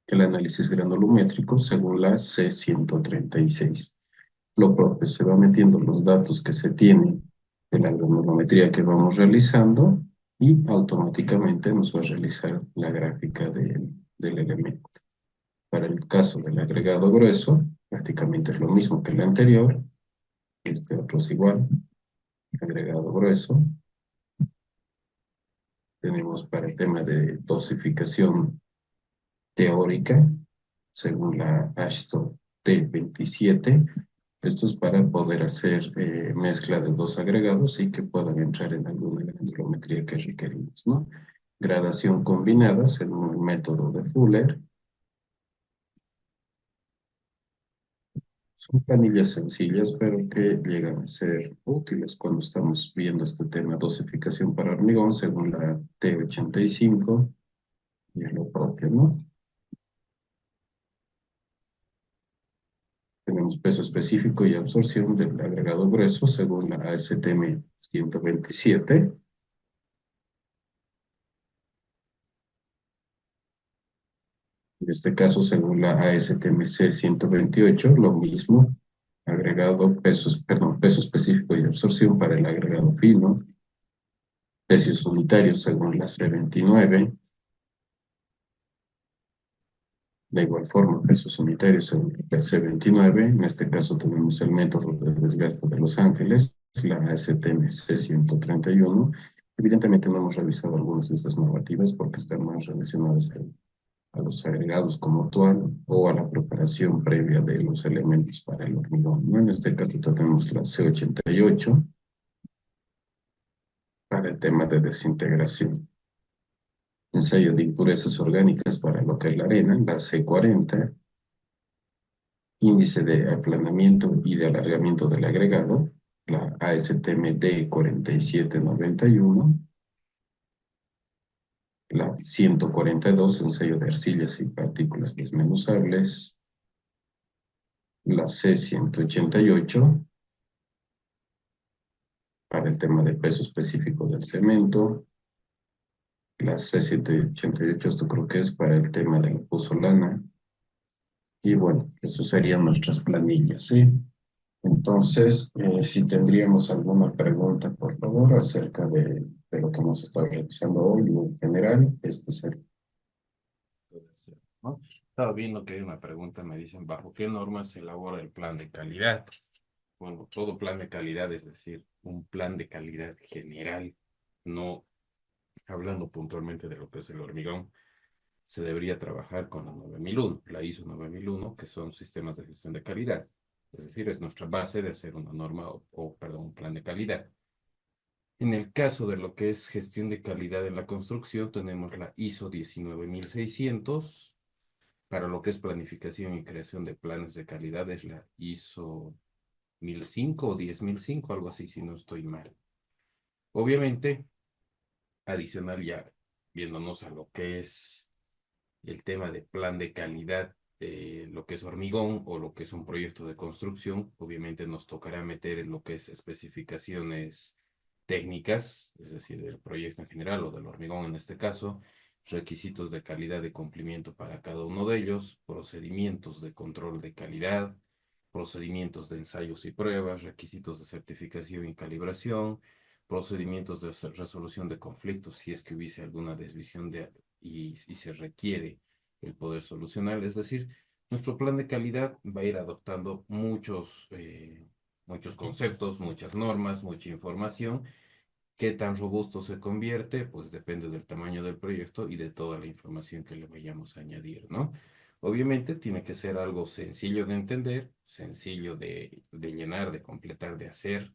el análisis granulométrico según la C136. Lo propio, se va metiendo los datos que se tienen de la granulometría que vamos realizando y automáticamente nos va a realizar la gráfica del elemento. Para el caso del agregado grueso, prácticamente es lo mismo que el anterior. Este otro es igual, agregado grueso. Tenemos para el tema de dosificación teórica, según la AASHTO T27. Esto es para poder hacer mezcla de dos agregados y que puedan entrar en alguna granulometría que requerimos, ¿no? Gradación combinada según el método de Fuller. Son planillas sencillas, pero que llegan a ser útiles cuando estamos viendo este tema dosificación para hormigón según la T85 y es lo propio, ¿no? Tenemos peso específico y absorción del agregado grueso según la ASTM 127. En este caso, según la ASTM-C 128, lo mismo, agregado peso específico y absorción para el agregado fino, precios unitarios según la C29, de igual forma, pesos unitarios según la C29, en este caso tenemos el método de desgaste de Los Ángeles, la ASTM-C 131. Evidentemente no hemos revisado algunas de estas normativas porque están más relacionadas a los agregados como actual o a la preparación previa de los elementos para el hormigón, ¿no? En este caso tenemos la C88 para el tema de desintegración. Ensayo de impurezas orgánicas para lo que es la arena, la C40. Índice de aplanamiento y de alargamiento del agregado, la ASTM-D 4791. La 142, ensayo de arcillas y partículas desmenuzables. La C188, para el tema del peso específico del cemento. La C188, esto creo que es para el tema de la pozolana. Y bueno, eso serían nuestras planillas, ¿sí? Entonces, si tendríamos alguna pregunta, por favor, acerca de lo que hemos estado revisando hoy en general, este sería. ¿No? Estaba viendo que hay una pregunta, me dicen, ¿bajo qué normas se elabora el plan de calidad? Bueno, todo plan de calidad, es decir, un plan de calidad general, no hablando puntualmente de lo que es el hormigón, se debería trabajar con la 9001, la ISO 9001, que son sistemas de gestión de calidad. Es decir, es nuestra base de hacer una norma perdón, un plan de calidad. En el caso de lo que es gestión de calidad en la construcción, tenemos la ISO 19600. Para lo que es planificación y creación de planes de calidad, es la ISO 1005 o 10005, algo así, si no estoy mal. Obviamente, adicional ya viéndonos a lo que es el tema de plan de calidad, lo que es hormigón o lo que es un proyecto de construcción, obviamente nos tocará meter en lo que es especificaciones técnicas, es decir, del proyecto en general o del hormigón en este caso, requisitos de calidad de cumplimiento para cada uno de ellos, procedimientos de control de calidad, procedimientos de ensayos y pruebas, requisitos de certificación y calibración, procedimientos de resolución de conflictos si es que hubiese alguna desviación y se requiere el poder solucionar. Es decir, nuestro plan de calidad va a ir adoptando muchos conceptos, muchas normas, mucha información. ¿Qué tan robusto se convierte? Pues depende del tamaño del proyecto y de toda la información que le vayamos a añadir, ¿no? Obviamente tiene que ser algo sencillo de entender, sencillo de llenar, de completar, de hacer.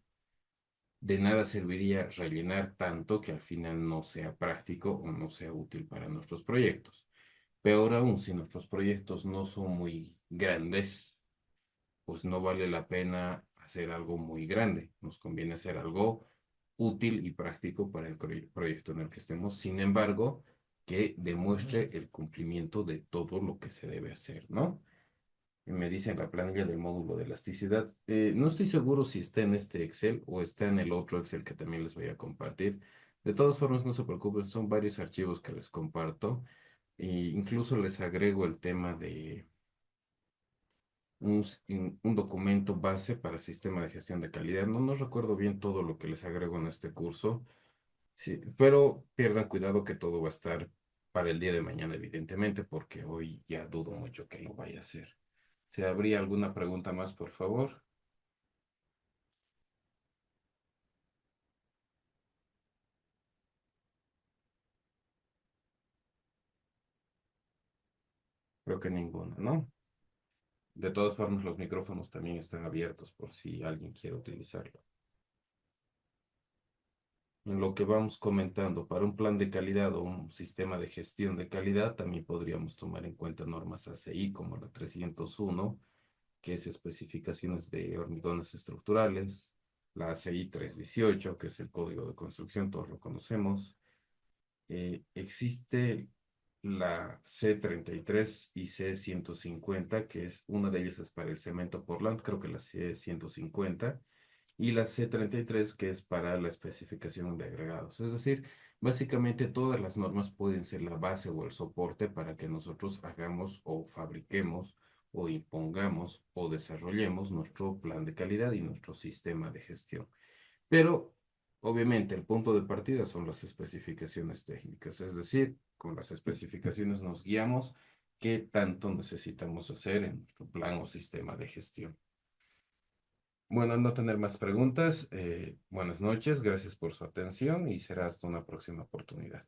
De nada serviría rellenar tanto que al final no sea práctico o no sea útil para nuestros proyectos. Peor aún, si nuestros proyectos no son muy grandes, pues no vale la pena hacer algo muy grande. Nos conviene hacer algo útil y práctico para el proyecto en el que estemos. Sin embargo, que demuestre el cumplimiento de todo lo que se debe hacer, ¿no? y me dicen la planilla del módulo de elasticidad. No estoy seguro si está en este Excel o está en el otro Excel que también les voy a compartir. De todas formas, no se preocupen, son varios archivos que les comparto. E incluso les agrego el tema de un documento base para sistema de gestión de calidad. No recuerdo bien todo lo que les agrego en este curso, sí, pero pierdan cuidado que todo va a estar para el día de mañana, evidentemente, porque hoy ya dudo mucho que lo vaya a hacer. Si habría alguna pregunta más, por favor. Creo que ninguna, ¿no? De todas formas, los micrófonos también están abiertos por si alguien quiere utilizarlo. En lo que vamos comentando, para un plan de calidad o un sistema de gestión de calidad, también podríamos tomar en cuenta normas ACI como la 301, que es especificaciones de hormigones estructurales, la ACI 318, que es el código de construcción, todos lo conocemos. Existe la C33 y C150, que es una de ellas es para el cemento Portland, creo que la C150 y la C33, que es para la especificación de agregados. Es decir, básicamente todas las normas pueden ser la base o el soporte para que nosotros hagamos o fabriquemos o impongamos o desarrollemos nuestro plan de calidad y nuestro sistema de gestión. Pero, obviamente, el punto de partida son las especificaciones técnicas, es decir, con las especificaciones nos guiamos qué tanto necesitamos hacer en nuestro plan o sistema de gestión. Bueno, no tener más preguntas. Buenas noches, gracias por su atención y será hasta una próxima oportunidad.